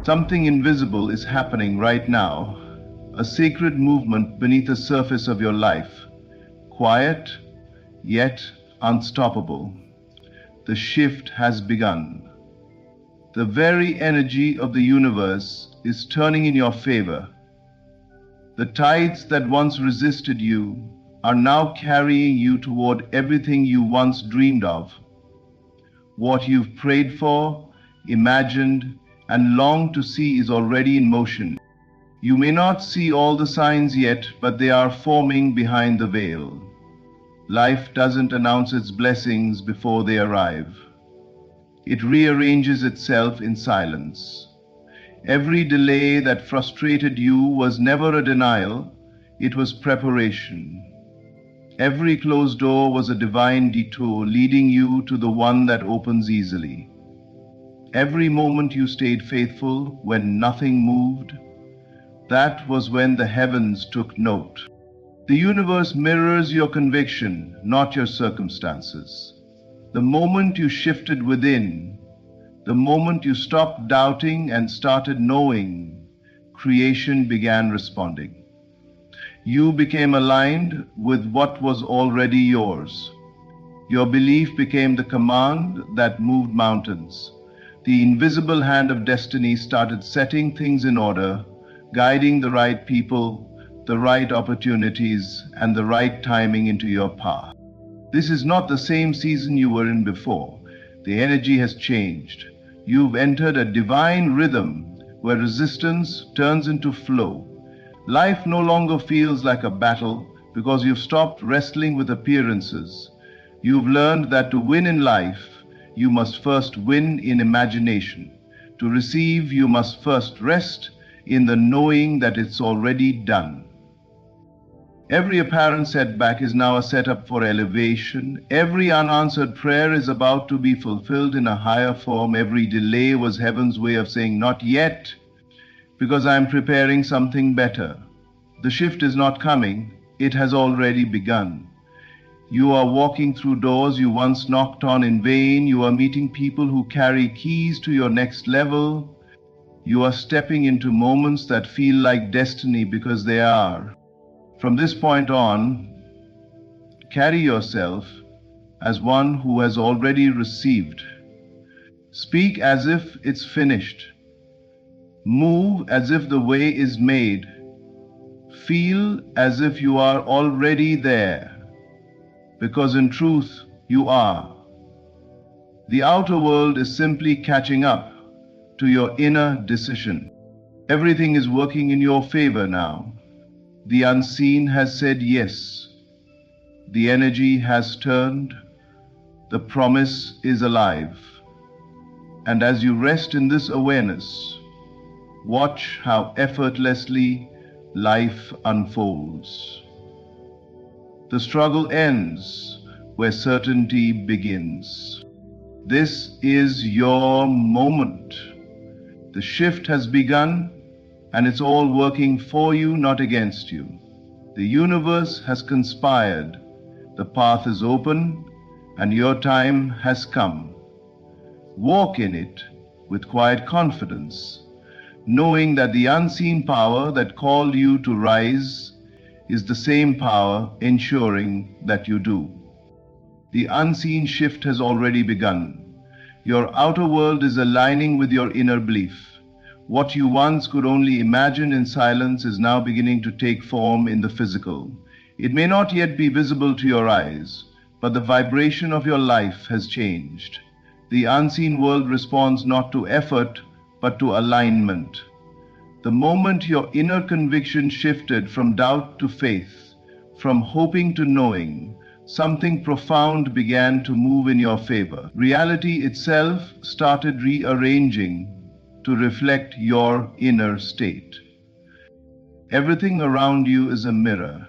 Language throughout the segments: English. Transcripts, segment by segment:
Something invisible is happening right now, a sacred movement beneath the surface of your life, quiet yet unstoppable. The shift has begun. The very energy of the universe is turning in your favor. The tides that once resisted you are now carrying you toward everything you once dreamed of. What you've prayed for, imagined, and longed to see is already in motion. You may not see all the signs yet, but they are forming behind the veil. Life doesn't announce its blessings before they arrive. It rearranges itself in silence. Every delay that frustrated you was never a denial, it was preparation. Every closed door was a divine detour leading you to the one that opens easily. Every moment you stayed faithful when nothing moved, that was when the heavens took note. The universe mirrors your conviction, not your circumstances. The moment you shifted within, the moment you stopped doubting and started knowing, creation began responding. You became aligned with what was already yours. Your belief became the command that moved mountains. The invisible hand of destiny started setting things in order, guiding the right people, the right opportunities, and the right timing into your path. This is not the same season you were in before. The energy has changed. You've entered a divine rhythm where resistance turns into flow. Life no longer feels like a battle because you've stopped wrestling with appearances. You've learned that to win in life, you must first win in imagination. To receive, you must first rest in the knowing that it's already done. Every apparent setback is now a setup for elevation. Every unanswered prayer is about to be fulfilled in a higher form. Every delay was heaven's way of saying, "Not yet, because I am preparing something better." The shift is not coming, it has already begun. You are walking through doors you once knocked on in vain. You are meeting people who carry keys to your next level. You are stepping into moments that feel like destiny because they are. From this point on, carry yourself as one who has already received. Speak as if it's finished. Move as if the way is made. Feel as if you are already there, because in truth you are. The outer world is simply catching up to your inner decision. Everything is working in your favor now. The unseen has said yes. The energy has turned. The promise is alive. And as you rest in this awareness, watch how effortlessly life unfolds. The struggle ends where certainty begins. This is your moment. The shift has begun, and it's all working for you, not against you. The universe has conspired. The path is open, and your time has come. Walk in it with quiet confidence, knowing that the unseen power that called you to rise is the same power ensuring that you do. The unseen shift has already begun. Your outer world is aligning with your inner belief. What you once could only imagine in silence is now beginning to take form in the physical. It may not yet be visible to your eyes, but the vibration of your life has changed. The unseen world responds not to effort, but to alignment. The moment your inner conviction shifted from doubt to faith, from hoping to knowing, something profound began to move in your favor. Reality itself started rearranging to reflect your inner state. Everything around you is a mirror.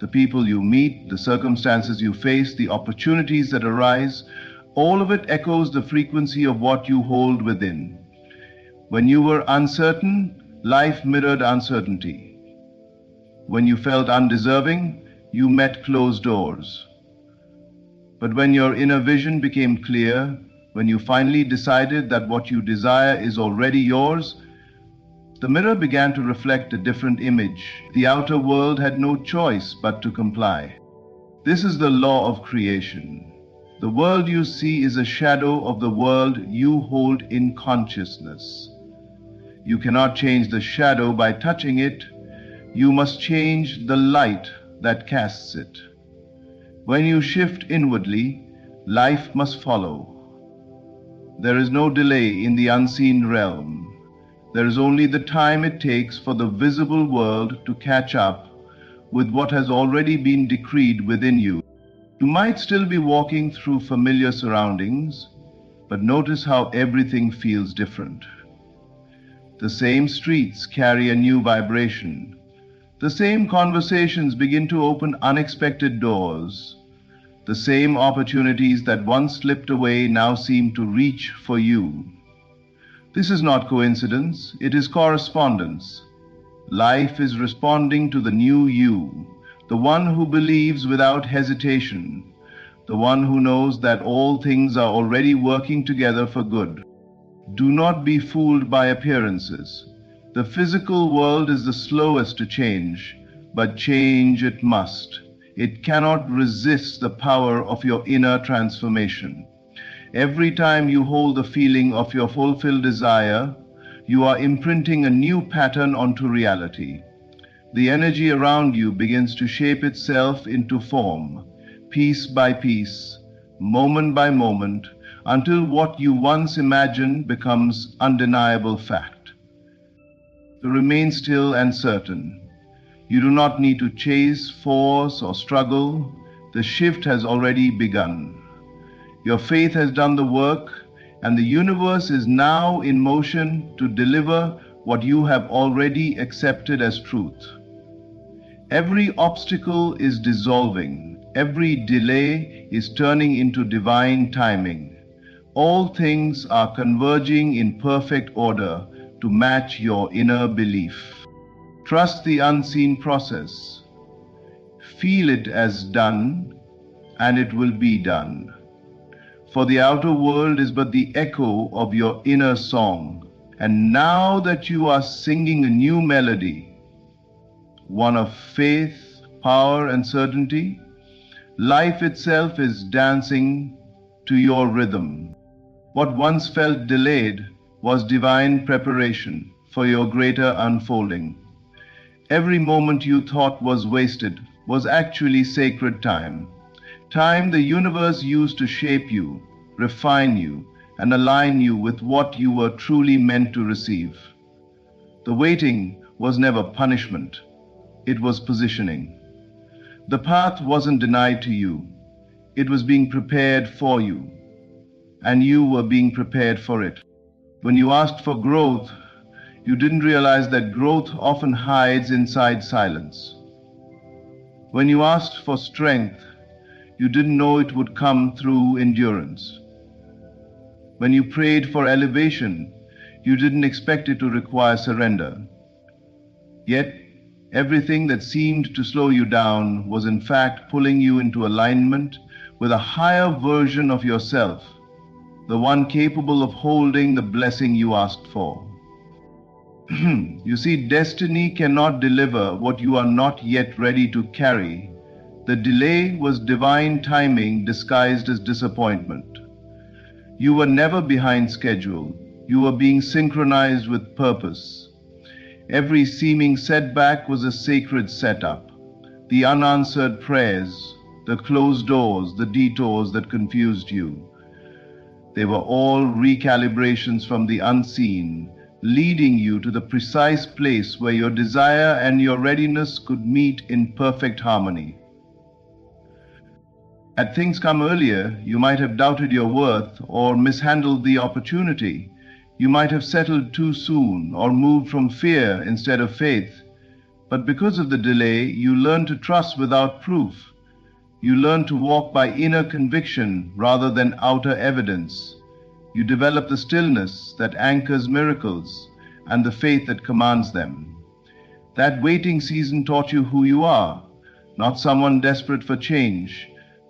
The people you meet, the circumstances you face, the opportunities that arise, all of it echoes the frequency of what you hold within. When you were uncertain, life mirrored uncertainty. When you felt undeserving, you met closed doors. But when your inner vision became clear, when you finally decided that what you desire is already yours, The mirror began to reflect a different image. The outer world had no choice but to comply. This is the law of creation. The world you see is a shadow of the world you hold in consciousness. You cannot change the shadow by touching it. You must change the light that casts it. When you shift inwardly, life must follow. There is no delay in the unseen realm. There is only the time it takes for the visible world to catch up with what has already been decreed within you. You might still be walking through familiar surroundings, but notice how everything feels different. The same streets carry a new vibration. The same conversations begin to open unexpected doors. The same opportunities that once slipped away now seem to reach for you. This is not coincidence, it is correspondence. Life is responding to the new you, the one who believes without hesitation, the one who knows that all things are already working together for good. Do not be fooled by appearances. The physical world is the slowest to change, but change it must. It cannot resist the power of your inner transformation. Every time you hold the feeling of your fulfilled desire, you are imprinting a new pattern onto reality. The energy around you begins to shape itself into form, piece by piece, moment by moment, until what you once imagined becomes undeniable fact. To remain still and certain. You do not need to chase, force, or struggle. The shift has already begun. Your faith has done the work, and the universe is now in motion to deliver what you have already accepted as truth. Every obstacle is dissolving. Every delay is turning into divine timing. All things are converging in perfect order to match your inner belief. Trust the unseen process. Feel it as done, and it will be done. For the outer world is but the echo of your inner song. And now that you are singing a new melody, one of faith, power, and certainty, life itself is dancing to your rhythm. What once felt delayed was divine preparation for your greater unfolding. Every moment you thought was wasted was actually sacred time. Time the universe used to shape you, refine you, and align you with what you were truly meant to receive. The waiting was never punishment. It was positioning. The path wasn't denied to you. It was being prepared for you, and you were being prepared for it. When you asked for growth, you didn't realize that growth often hides inside silence. When you asked for strength, you didn't know it would come through endurance. When you prayed for elevation, you didn't expect it to require surrender. Yet, everything that seemed to slow you down was in fact pulling you into alignment with a higher version of yourself, the one capable of holding the blessing you asked for. You see, destiny cannot deliver what you are not yet ready to carry. The delay was divine timing disguised as disappointment. You were never behind schedule. You were being synchronized with purpose. Every seeming setback was a sacred setup. The unanswered prayers, the closed doors, the detours that confused you. They were all recalibrations from the unseen, leading you to the precise place where your desire and your readiness could meet in perfect harmony. Had things come earlier, you might have doubted your worth or mishandled the opportunity. You might have settled too soon or moved from fear instead of faith. But because of the delay, you learned to trust without proof. You learned to walk by inner conviction rather than outer evidence. You developed the stillness that anchors miracles and the faith that commands them. That waiting season taught you who you are, not someone desperate for change,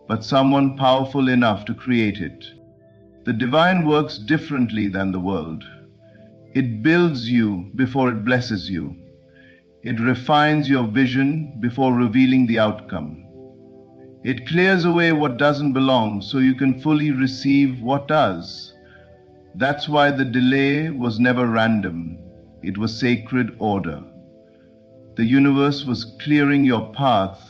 but someone powerful enough to create it. The divine works differently than the world. It builds you before it blesses you. It refines your vision before revealing the outcome. It clears away what doesn't belong so you can fully receive what does. That's why the delay was never random. It was sacred order. The universe was clearing your path,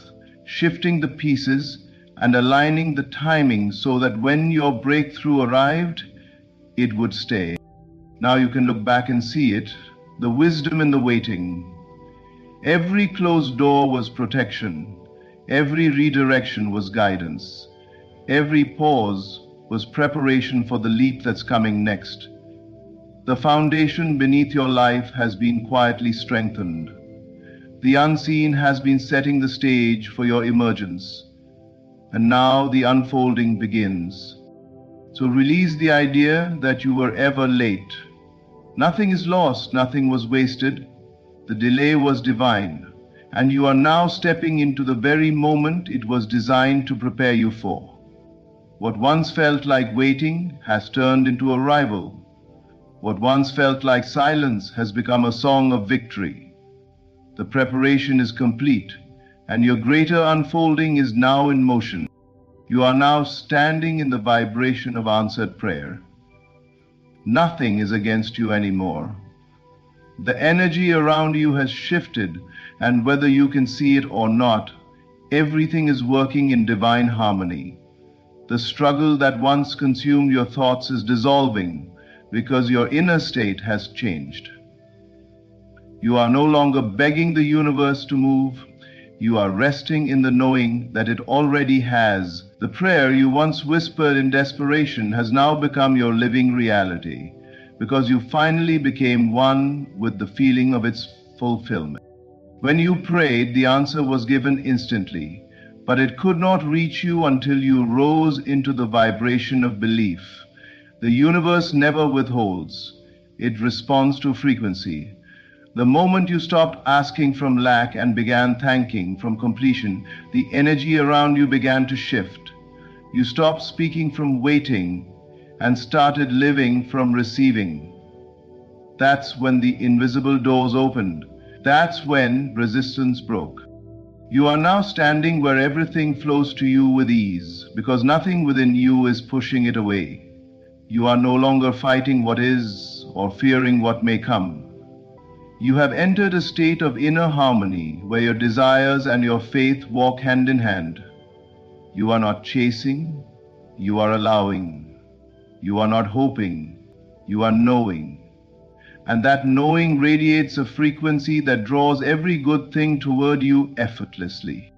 shifting the pieces, and aligning the timing so that when your breakthrough arrived, it would stay. Now you can look back and see it, the wisdom in the waiting. Every closed door was protection. Every redirection was guidance. Every pause was preparation for the leap that's coming next. The foundation beneath your life has been quietly strengthened. The unseen has been setting the stage for your emergence. And now the unfolding begins. So release the idea that you were ever late. Nothing is lost, nothing was wasted. The delay was divine, and you are now stepping into the very moment it was designed to prepare you for. What once felt like waiting has turned into arrival. What once felt like silence has become a song of victory. The preparation is complete, and your greater unfolding is now in motion. You are now standing in the vibration of answered prayer. Nothing is against you anymore. The energy around you has shifted, and whether you can see it or not, everything is working in divine harmony. The struggle that once consumed your thoughts is dissolving because your inner state has changed. You are no longer begging the universe to move. You are resting in the knowing that it already has. The prayer you once whispered in desperation has now become your living reality, because you finally became one with the feeling of its fulfillment. When you prayed, the answer was given instantly, but it could not reach you until you rose into the vibration of belief. The universe never withholds. It responds to frequency. The moment you stopped asking from lack and began thanking from completion, the energy around you began to shift. You stopped speaking from waiting and started living from receiving. That's when the invisible doors opened. That's when resistance broke. You are now standing where everything flows to you with ease, because nothing within you is pushing it away. You are no longer fighting what is or fearing what may come. You have entered a state of inner harmony where your desires and your faith walk hand in hand. You are not chasing, you are allowing. You are not hoping, you are knowing. And that knowing radiates a frequency that draws every good thing toward you effortlessly.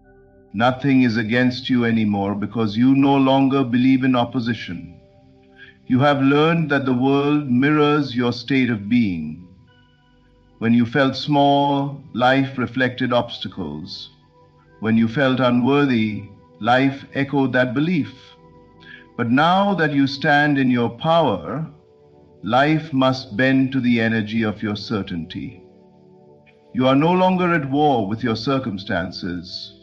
Nothing is against you anymore because you no longer believe in opposition. You have learned that the world mirrors your state of being. When you felt small, life reflected obstacles. When you felt unworthy, life echoed that belief. But now that you stand in your power, life must bend to the energy of your certainty. You are no longer at war with your circumstances,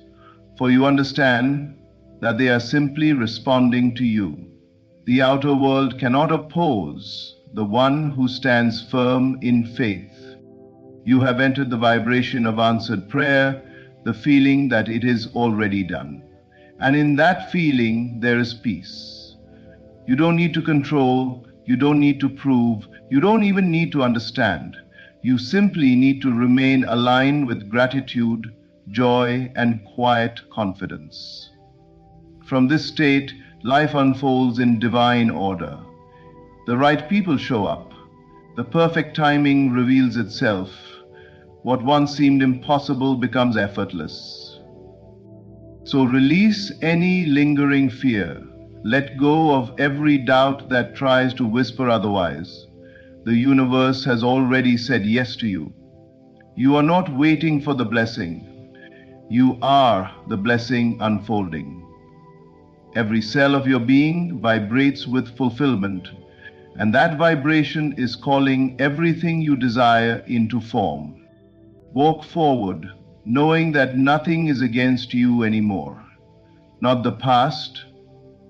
for you understand that they are simply responding to you. The outer world cannot oppose the one who stands firm in faith. You have entered the vibration of answered prayer, the feeling that it is already done. And in that feeling, there is peace. You don't need to control, you don't need to prove, you don't even need to understand. You simply need to remain aligned with gratitude, joy, and quiet confidence. From this state, life unfolds in divine order. The right people show up. The perfect timing reveals itself. What once seemed impossible becomes effortless. So release any lingering fear. Let go of every doubt that tries to whisper otherwise. The universe has already said yes to you. You are not waiting for the blessing. You are the blessing unfolding. Every cell of your being vibrates with fulfillment, and that vibration is calling everything you desire into form. Walk forward, knowing that nothing is against you anymore. Not the past,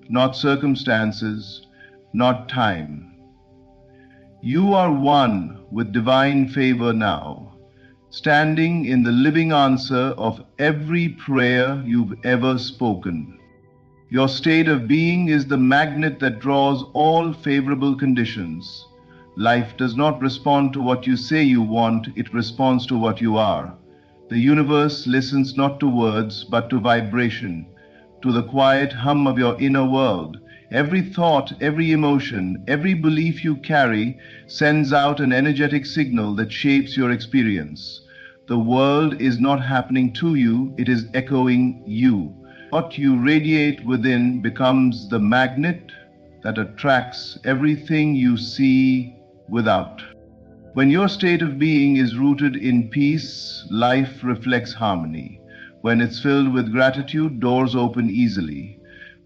not circumstances, not time. You are one with divine favor now, standing in the living answer of every prayer you've ever spoken. Your state of being is the magnet that draws all favorable conditions. Life does not respond to what you say you want, it responds to what you are. The universe listens not to words, but to vibration, to the quiet hum of your inner world. Every thought, every emotion, every belief you carry sends out an energetic signal that shapes your experience. The world is not happening to you, it is echoing you. What you radiate within becomes the magnet that attracts everything you see without. When your state of being is rooted in peace, life reflects harmony. When it's filled with gratitude, doors open easily.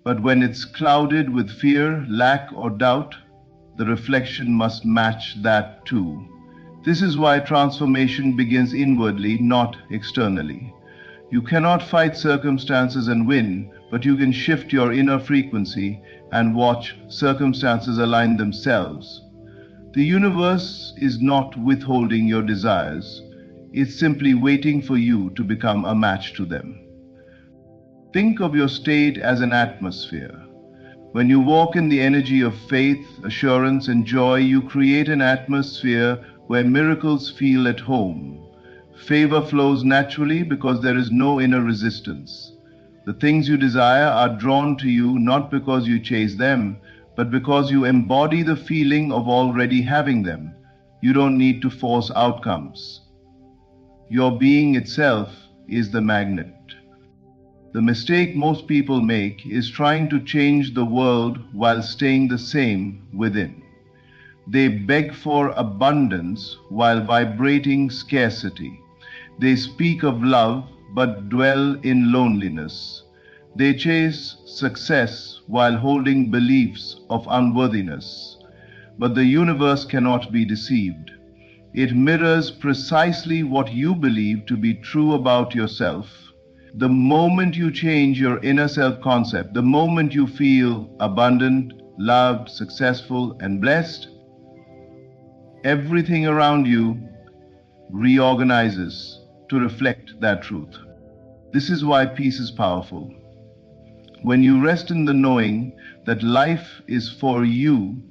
But when it's clouded with fear, lack, or doubt, the reflection must match that too. This is why transformation begins inwardly, not externally. You cannot fight circumstances and win, but you can shift your inner frequency and watch circumstances align themselves. The universe is not withholding your desires. It's simply waiting for you to become a match to them. Think of your state as an atmosphere. When you walk in the energy of faith, assurance, and joy, you create an atmosphere where miracles feel at home. Favor flows naturally because there is no inner resistance. The things you desire are drawn to you not because you chase them, but because you embody the feeling of already having them. You don't need to force outcomes. Your being itself is the magnet. The mistake most people make is trying to change the world while staying the same within. They beg for abundance while vibrating scarcity. They speak of love but dwell in loneliness. They chase success while holding beliefs of unworthiness. But the universe cannot be deceived. It mirrors precisely what you believe to be true about yourself. The moment you change your inner self-concept, the moment you feel abundant, loved, successful, and blessed, everything around you reorganizes to reflect that truth. This is why peace is powerful. When you rest in the knowing that life is for you,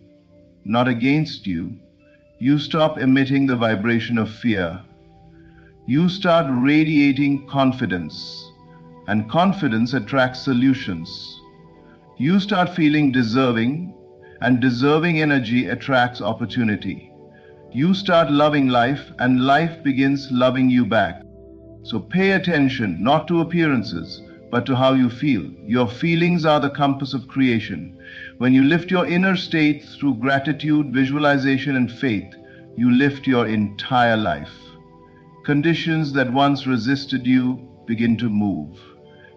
not against you, you stop emitting the vibration of fear. You start radiating confidence, and confidence attracts solutions. You start feeling deserving, and deserving energy attracts opportunity. You start loving life, and life begins loving you back. So pay attention not to appearances, but to how you feel. Your feelings are the compass of creation. When you lift your inner state through gratitude, visualization, and faith, you lift your entire life. Conditions that once resisted you begin to move.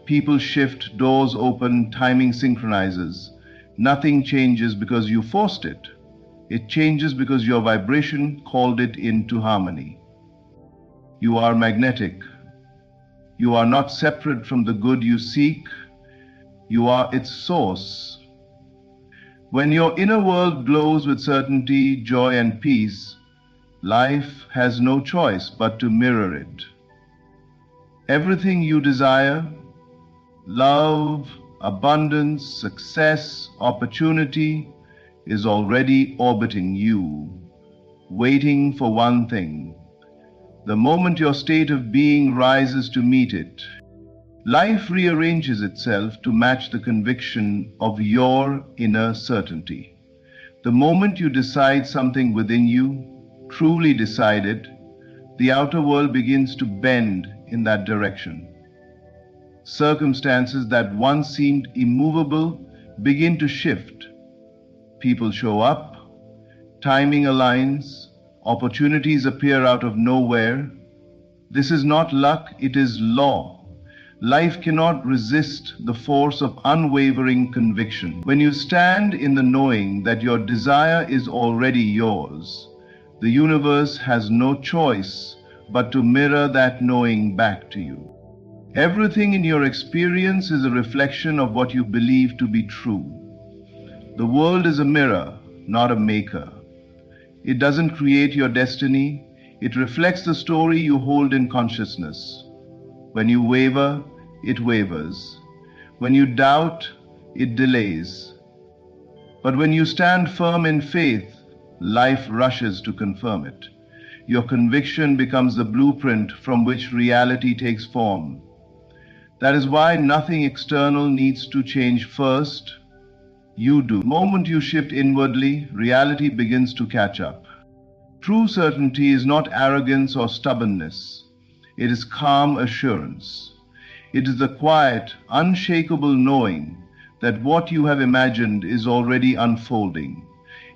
People shift, doors open, timing synchronizes. Nothing changes because you forced it. It changes because your vibration called it into harmony. You are magnetic. You are not separate from the good you seek. You are its source. When your inner world glows with certainty, joy, and peace, life has no choice but to mirror it. Everything you desire, love, abundance, success, opportunity, is already orbiting you, waiting for one thing. The moment your state of being rises to meet it, life rearranges itself to match the conviction of your inner certainty. The moment you decide something within you, truly decide it, the outer world begins to bend in that direction. Circumstances that once seemed immovable begin to shift. People show up, timing aligns, opportunities appear out of nowhere. This is not luck, it is law. Life cannot resist the force of unwavering conviction. When you stand in the knowing that your desire is already yours, the universe has no choice but to mirror that knowing back to you. Everything in your experience is a reflection of what you believe to be true. The world is a mirror, not a maker. It doesn't create your destiny. It reflects the story you hold in consciousness. When you waver, it wavers. When you doubt, it delays. But when you stand firm in faith, life rushes to confirm it. Your conviction becomes the blueprint from which reality takes form. That is why nothing external needs to change first. You do. The moment you shift inwardly, reality begins to catch up. True certainty is not arrogance or stubbornness. It is calm assurance. It is the quiet, unshakable knowing that what you have imagined is already unfolding.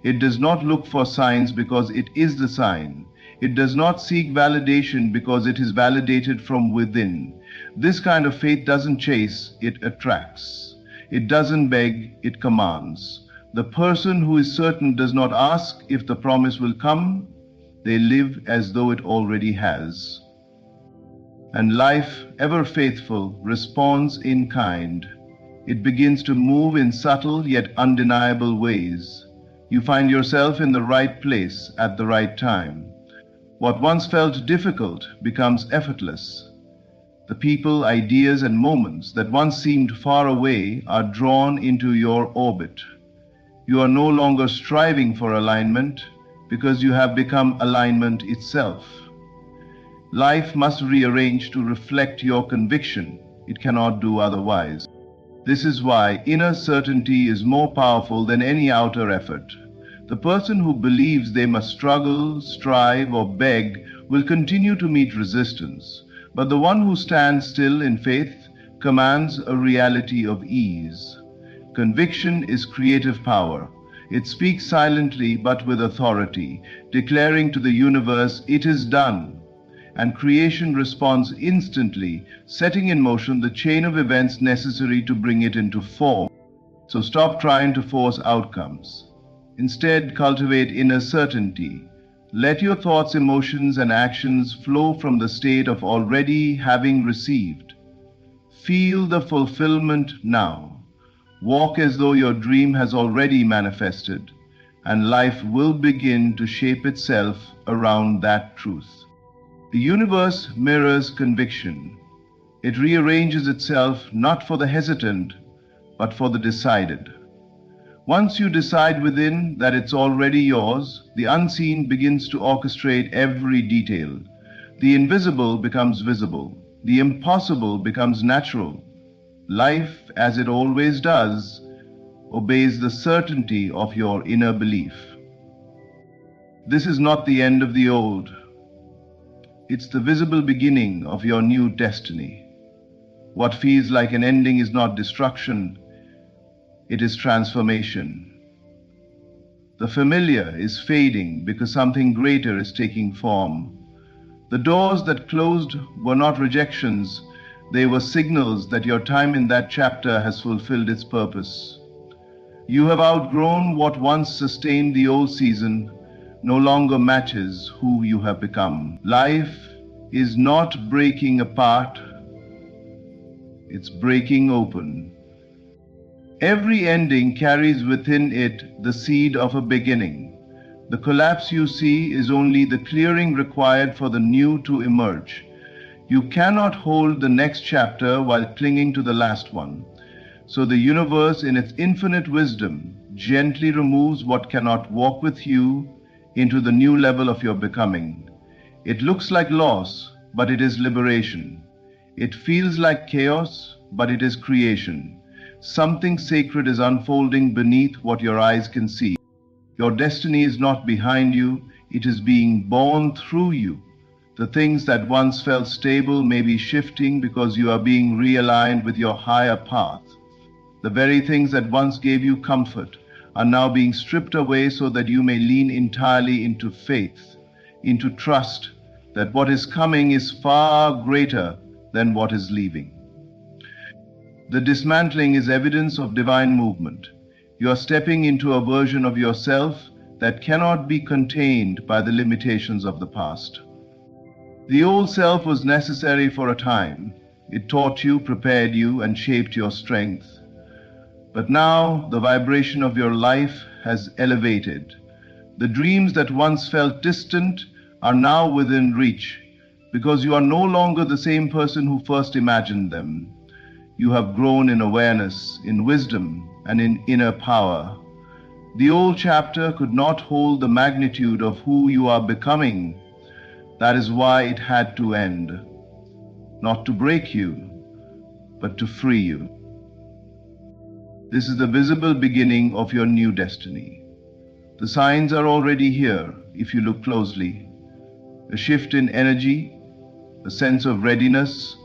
It does not look for signs because it is the sign. It does not seek validation because it is validated from within. This kind of faith doesn't chase, it attracts. It doesn't beg, it commands. The person who is certain does not ask if the promise will come. They live as though it already has. And life, ever faithful, responds in kind. It begins to move in subtle yet undeniable ways. You find yourself in the right place at the right time. What once felt difficult becomes effortless. The people, ideas, and moments that once seemed far away are drawn into your orbit. You are no longer striving for alignment because you have become alignment itself. Life must rearrange to reflect your conviction. It cannot do otherwise. This is why inner certainty is more powerful than any outer effort. The person who believes they must struggle, strive, or beg will continue to meet resistance. But the one who stands still in faith commands a reality of ease. Conviction is creative power. It speaks silently but with authority, declaring to the universe, "It is done." And creation responds instantly, setting in motion the chain of events necessary to bring it into form. So stop trying to force outcomes. Instead, cultivate inner certainty. Let your thoughts, emotions, and actions flow from the state of already having received. Feel the fulfillment now. Walk as though your dream has already manifested, and life will begin to shape itself around that truth. The universe mirrors conviction. It rearranges itself not for the hesitant, but for the decided. Once you decide within that it's already yours, the unseen begins to orchestrate every detail. The invisible becomes visible. The impossible becomes natural. Life, as it always does, obeys the certainty of your inner belief. This is not the end of the old. It's the visible beginning of your new destiny. What feels like an ending is not destruction. It is transformation. The familiar is fading because something greater is taking form. The doors that closed were not rejections. They were signals that your time in that chapter has fulfilled its purpose. You have outgrown what once sustained the old season, no longer matches who you have become. Life is not breaking apart, it's breaking open. Every ending carries within it the seed of a beginning. The collapse you see is only the clearing required for the new to emerge. You cannot hold the next chapter while clinging to the last one. So the universe, in its infinite wisdom, gently removes what cannot walk with you into the new level of your becoming. It looks like loss, but it is liberation. It feels like chaos, but it is creation. Something sacred is unfolding beneath what your eyes can see. Your destiny is not behind you, it is being born through you. The things that once felt stable may be shifting because you are being realigned with your higher path. The very things that once gave you comfort are now being stripped away so that you may lean entirely into faith, into trust that what is coming is far greater than what is leaving. The dismantling is evidence of divine movement. You are stepping into a version of yourself that cannot be contained by the limitations of the past. The old self was necessary for a time. It taught you, prepared you, and shaped your strength. But now the vibration of your life has elevated. The dreams that once felt distant are now within reach, because you are no longer the same person who first imagined them. You have grown in awareness, in wisdom, and in inner power. The old chapter could not hold the magnitude of who you are becoming. That is why it had to end. Not to break you, but to free you. This is the visible beginning of your new destiny. The signs are already here if you look closely. A shift in energy, a sense of readiness,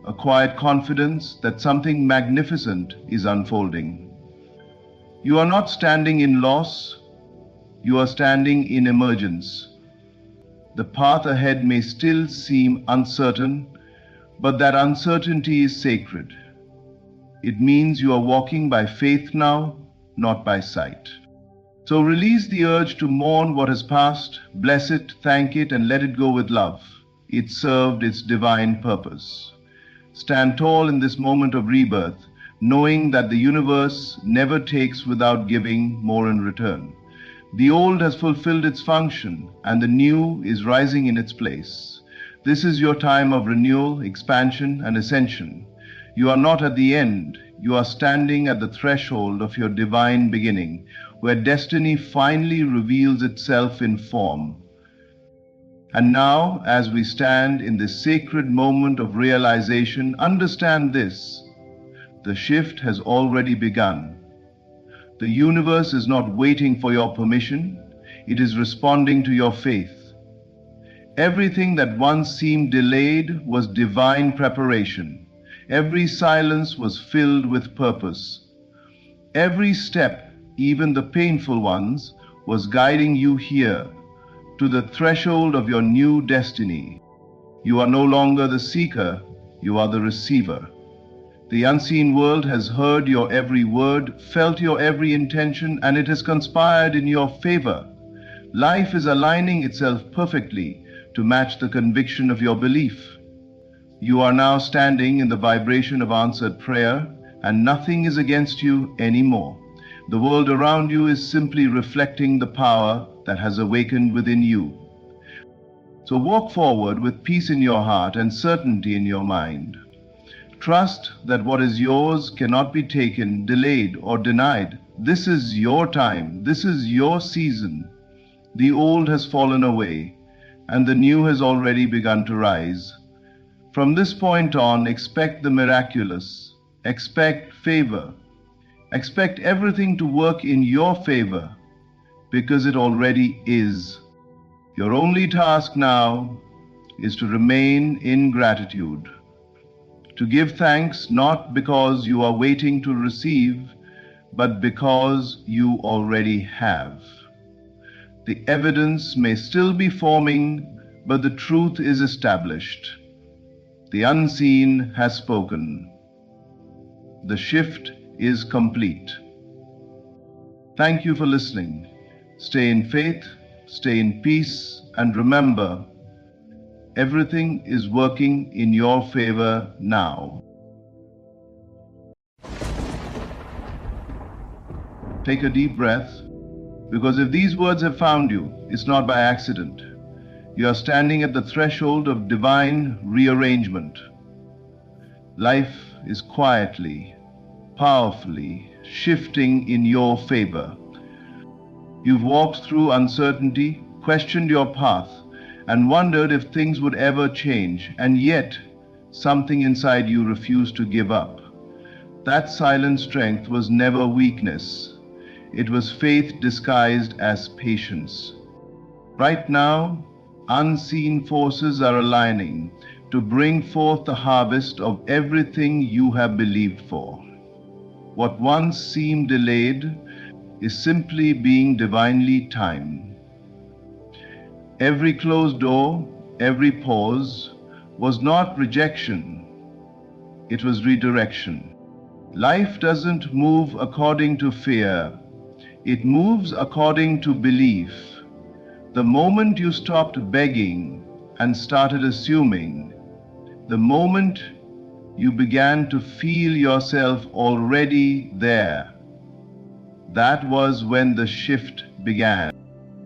a quiet confidence that something magnificent is unfolding. You are not standing in loss, you are standing in emergence. The path ahead may still seem uncertain, but that uncertainty is sacred. It means you are walking by faith now, not by sight. So release the urge to mourn what has passed, bless it, thank it, and let it go with love. It served its divine purpose. Stand tall in this moment of rebirth, knowing that the universe never takes without giving more in return. The old has fulfilled its function, and the new is rising in its place. This is your time of renewal, expansion, and ascension. You are not at the end. You are standing at the threshold of your divine beginning, where destiny finally reveals itself in form. And now, as we stand in this sacred moment of realization, understand this: the shift has already begun. The universe is not waiting for your permission, it is responding to your faith. Everything that once seemed delayed was divine preparation. Every silence was filled with purpose. Every step, even the painful ones, was guiding you here, to the threshold of your new destiny. You are no longer the seeker, you are the receiver. The unseen world has heard your every word, felt your every intention, and it has conspired in your favor. Life is aligning itself perfectly to match the conviction of your belief. You are now standing in the vibration of answered prayer, and nothing is against you anymore. The world around you is simply reflecting the power that has awakened within you. So walk forward with peace in your heart and certainty in your mind. Trust that what is yours cannot be taken, delayed, or denied. This is your time. This is your season. The old has fallen away, and the new has already begun to rise. From this point on, expect the miraculous. Expect favor. Expect everything to work in your favor, because it already is. Your only task now is to remain in gratitude, to give thanks not because you are waiting to receive, but because you already have. The evidence may still be forming, but the truth is established. The unseen has spoken. The shift is complete. Thank you for listening. Stay in faith, stay in peace, and remember, everything is working in your favor now. Take a deep breath, because if these words have found you, it's not by accident. You are standing at the threshold of divine rearrangement. Life is quietly, powerfully shifting in your favor. You've walked through uncertainty, questioned your path, and wondered if things would ever change, and yet something inside you refused to give up. That silent strength was never weakness. It was faith disguised as patience. Right now, unseen forces are aligning to bring forth the harvest of everything you have believed for. What once seemed delayed is simply being divinely timed. Every closed door, every pause was not rejection, it was redirection. Life doesn't move according to fear, it moves according to belief. The moment you stopped begging and started assuming, the moment you began to feel yourself already there, that was when the shift began.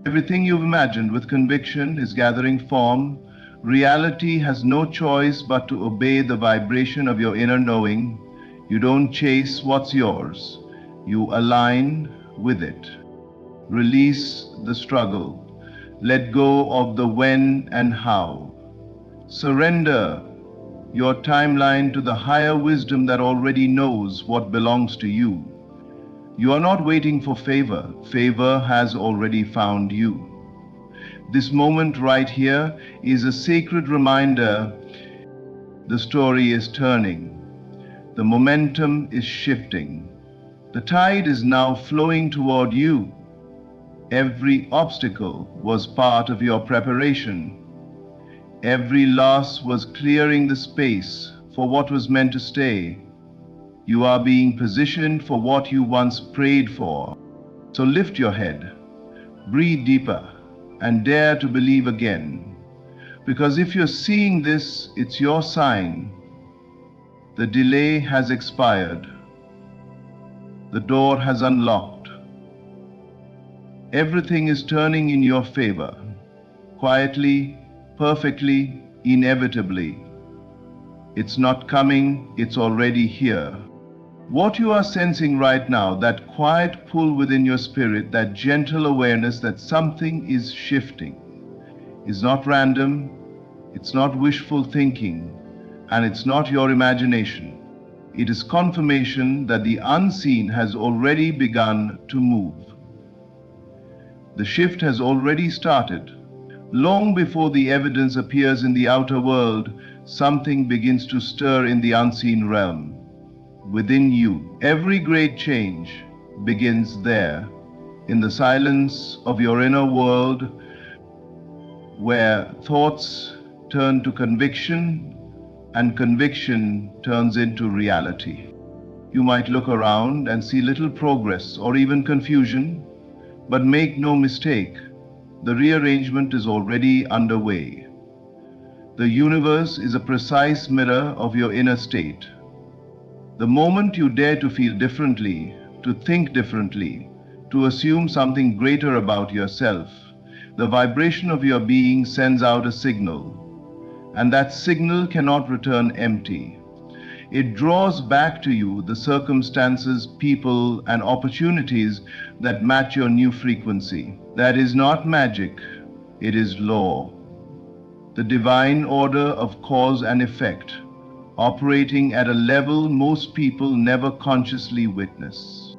Everything you've imagined with conviction is gathering form. Reality has no choice but to obey the vibration of your inner knowing. You don't chase what's yours, you align with it. Release the struggle. Let go of the when and how. Surrender your timeline to the higher wisdom that already knows what belongs to you. You are not waiting for favor. Favor has already found you. This moment right here is a sacred reminder the story is turning. The momentum is shifting. The tide is now flowing toward you. Every obstacle was part of your preparation. Every loss was clearing the space for what was meant to stay. You are being positioned for what you once prayed for. So lift your head, breathe deeper, and dare to believe again. Because if you're seeing this, it's your sign. The delay has expired. The door has unlocked. Everything is turning in your favor, quietly, perfectly, inevitably. It's not coming, it's already here. What you are sensing right now, that quiet pull within your spirit, that gentle awareness that something is shifting, is not random, it's not wishful thinking, and it's not your imagination. It is confirmation that the unseen has already begun to move. The shift has already started. Long before the evidence appears in the outer world, something begins to stir in the unseen realm. Within you, every great change begins there, in the silence of your inner world, where thoughts turn to conviction and conviction turns into reality. You might look around and see little progress or even confusion, but make no mistake, the rearrangement is already underway. The universe is a precise mirror of your inner state. The moment you dare to feel differently, to think differently, to assume something greater about yourself, the vibration of your being sends out a signal, and that signal cannot return empty. It draws back to you the circumstances, people, and opportunities that match your new frequency. That is not magic, it is law. The divine order of cause and effect, operating at a level most people never consciously witness.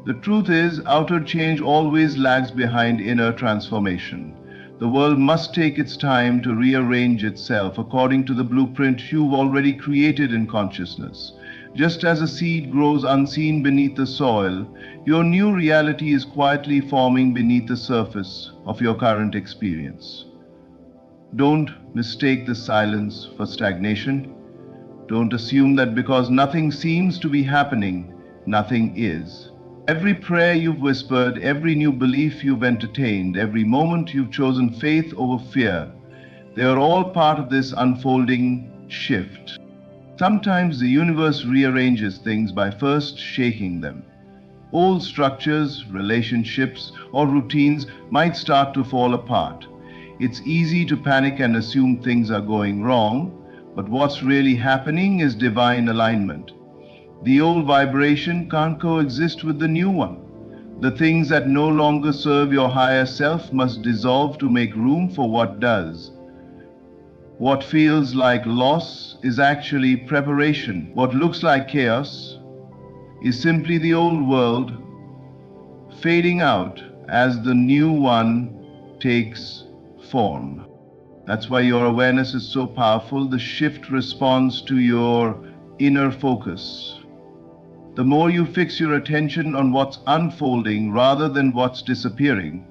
The truth is, outer change always lags behind inner transformation. The world must take its time to rearrange itself according to the blueprint you've already created in consciousness. Just as a seed grows unseen beneath the soil, your new reality is quietly forming beneath the surface of your current experience. Don't mistake the silence for stagnation. Don't assume that because nothing seems to be happening, nothing is. Every prayer you've whispered, every new belief you've entertained, every moment you've chosen faith over fear, they are all part of this unfolding shift. Sometimes the universe rearranges things by first shaking them. Old structures, relationships, or routines might start to fall apart. It's easy to panic and assume things are going wrong, but what's really happening is divine alignment. The old vibration can't coexist with the new one. The things that no longer serve your higher self must dissolve to make room for what does. What feels like loss is actually preparation. What looks like chaos is simply the old world fading out as the new one takes form. That's why your awareness is so powerful. The shift responds to your inner focus. The more you fix your attention on what's unfolding rather than what's disappearing,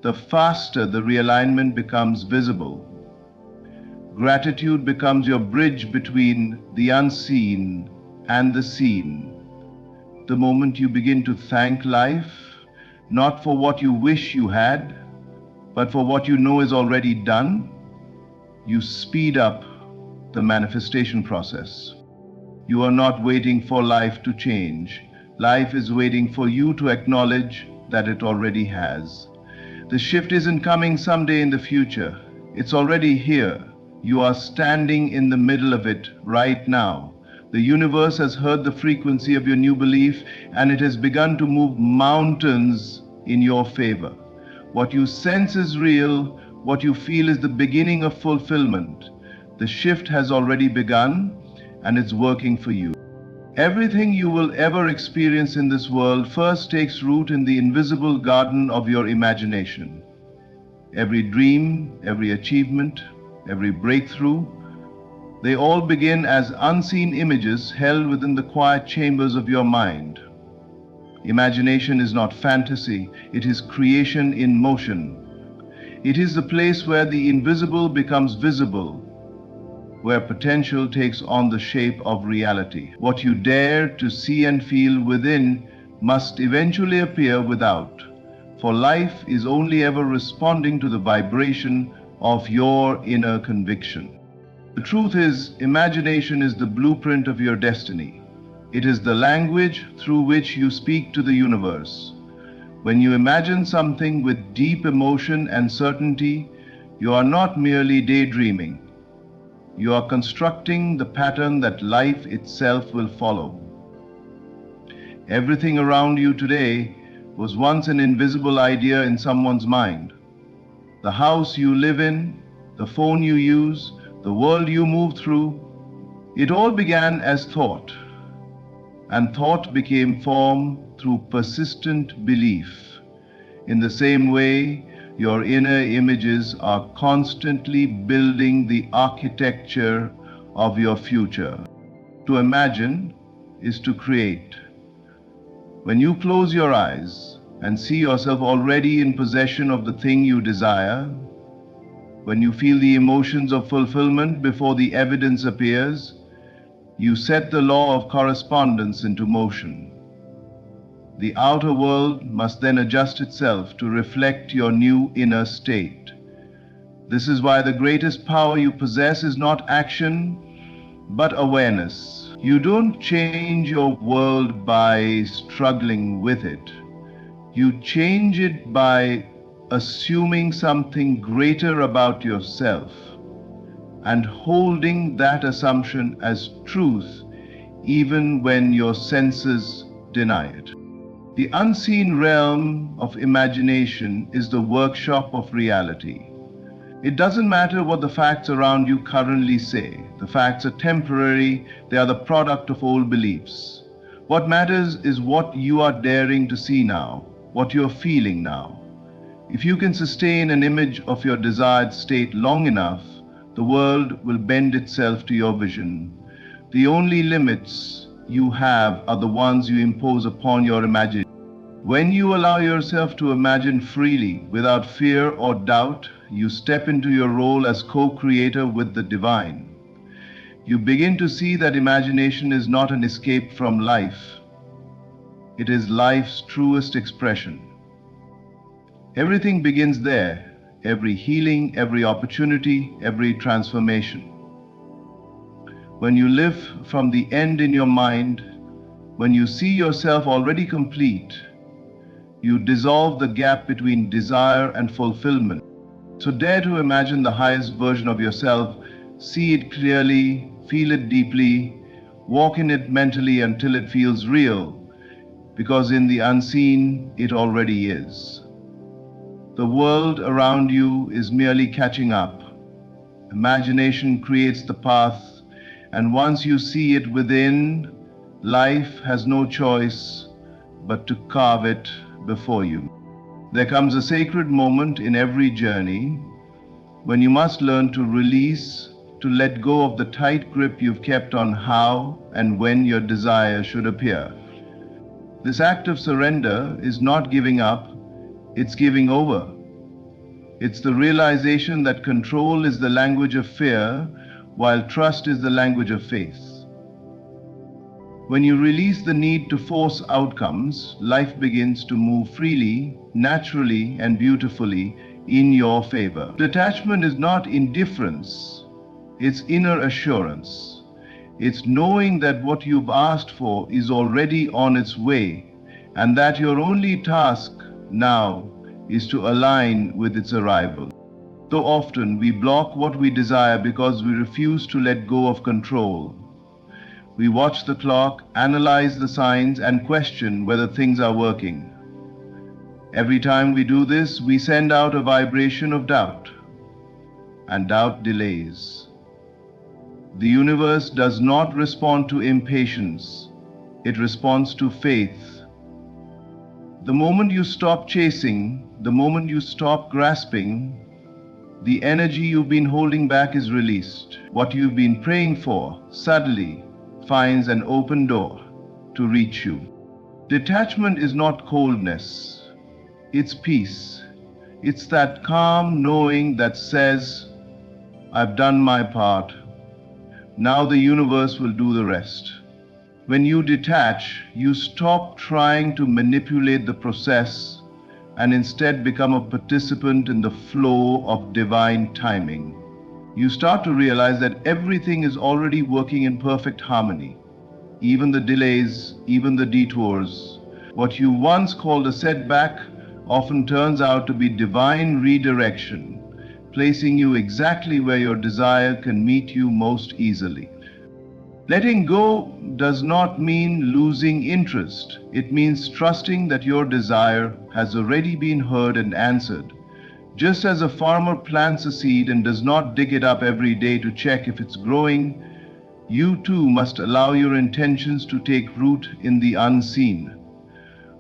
the faster the realignment becomes visible. Gratitude becomes your bridge between the unseen and the seen. The moment you begin to thank life, not for what you wish you had, but for what you know is already done, you speed up the manifestation process. You are not waiting for life to change. Life is waiting for you to acknowledge that it already has. The shift isn't coming someday in the future. It's already here. You are standing in the middle of it right now. The universe has heard the frequency of your new belief, and it has begun to move mountains in your favor. What you sense is real. What you feel is the beginning of fulfillment. The shift has already begun, and it's working for you. Everything you will ever experience in this world first takes root in the invisible garden of your imagination. Every dream, every achievement, every breakthrough, they all begin as unseen images held within the quiet chambers of your mind. Imagination is not fantasy, it is creation in motion. It is the place where the invisible becomes visible, where potential takes on the shape of reality. What you dare to see and feel within must eventually appear without, for life is only ever responding to the vibration of your inner conviction. The truth is, imagination is the blueprint of your destiny. It is the language through which you speak to the universe. When you imagine something with deep emotion and certainty, you are not merely daydreaming. You are constructing the pattern that life itself will follow. Everything around you today was once an invisible idea in someone's mind. The house you live in, the phone you use, the world you move through, it all began as thought. And thought became form through persistent belief. In the same way, your inner images are constantly building the architecture of your future. To imagine is to create. When you close your eyes and see yourself already in possession of the thing you desire, when you feel the emotions of fulfillment before the evidence appears, you set the law of correspondence into motion. The outer world must then adjust itself to reflect your new inner state. This is why the greatest power you possess is not action, but awareness. You don't change your world by struggling with it. You change it by assuming something greater about yourself and holding that assumption as truth even when your senses deny it. The unseen realm of imagination is the workshop of reality. It doesn't matter what the facts around you currently say. The facts are temporary, they are the product of old beliefs. What matters is what you are daring to see now, what you're feeling now. If you can sustain an image of your desired state long enough, the world will bend itself to your vision. The only limits you have are the ones you impose upon your imagination. When you allow yourself to imagine freely, without fear or doubt, you step into your role as co-creator with the divine. You begin to see that imagination is not an escape from life. It is life's truest expression. Everything begins there. Every healing, every opportunity, every transformation. When you live from the end in your mind, when you see yourself already complete, you dissolve the gap between desire and fulfillment. So dare to imagine the highest version of yourself, see it clearly, feel it deeply, walk in it mentally until it feels real, because in the unseen, it already is. The world around you is merely catching up. Imagination creates the path, and once you see it within, life has no choice but to carve it before you. There comes a sacred moment in every journey when you must learn to release, to let go of the tight grip you've kept on how and when your desire should appear. This act of surrender is not giving up, it's giving over. It's the realization that control is the language of fear, while trust is the language of faith. When you release the need to force outcomes, life begins to move freely, naturally, and beautifully in your favor. Detachment is not indifference, it's inner assurance. It's knowing that what you've asked for is already on its way, and that your only task now is to align with its arrival. So often we block what we desire because we refuse to let go of control. We watch the clock, analyze the signs, and question whether things are working. Every time we do this, we send out a vibration of doubt, and doubt delays. The universe does not respond to impatience, it responds to faith. The moment you stop chasing, the moment you stop grasping, the energy you've been holding back is released. What you've been praying for suddenly finds an open door to reach you. Detachment is not coldness, it's peace. It's that calm knowing that says, I've done my part, now the universe will do the rest. When you detach, you stop trying to manipulate the process and instead become a participant in the flow of divine timing. You start to realize that everything is already working in perfect harmony. Even the delays, even the detours. What you once called a setback often turns out to be divine redirection, placing you exactly where your desire can meet you most easily. Letting go does not mean losing interest. It means trusting that your desire has already been heard and answered. Just as a farmer plants a seed and does not dig it up every day to check if it's growing, you too must allow your intentions to take root in the unseen.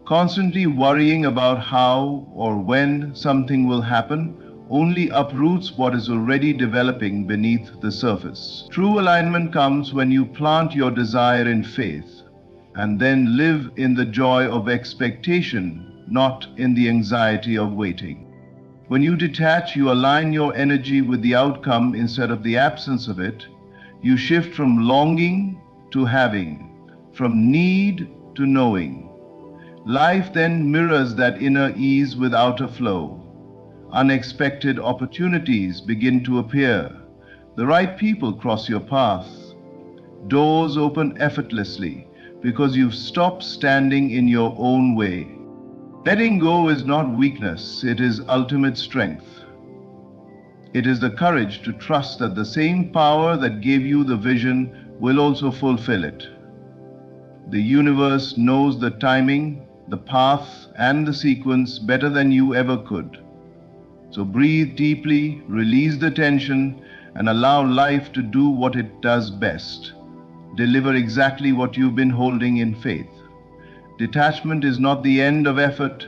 Constantly worrying about how or when something will happen only uproots what is already developing beneath the surface. True alignment comes when you plant your desire in faith and then live in the joy of expectation, not in the anxiety of waiting. When you detach, you align your energy with the outcome instead of the absence of it. You shift from longing to having, from need to knowing. Life then mirrors that inner ease with outer flow. Unexpected opportunities begin to appear. The right people cross your path. Doors open effortlessly because you've stopped standing in your own way. Letting go is not weakness, it is ultimate strength. It is the courage to trust that the same power that gave you the vision will also fulfill it. The universe knows the timing, the path, and the sequence better than you ever could. So breathe deeply, release the tension, and allow life to do what it does best. Deliver exactly what you've been holding in faith. Detachment is not the end of effort,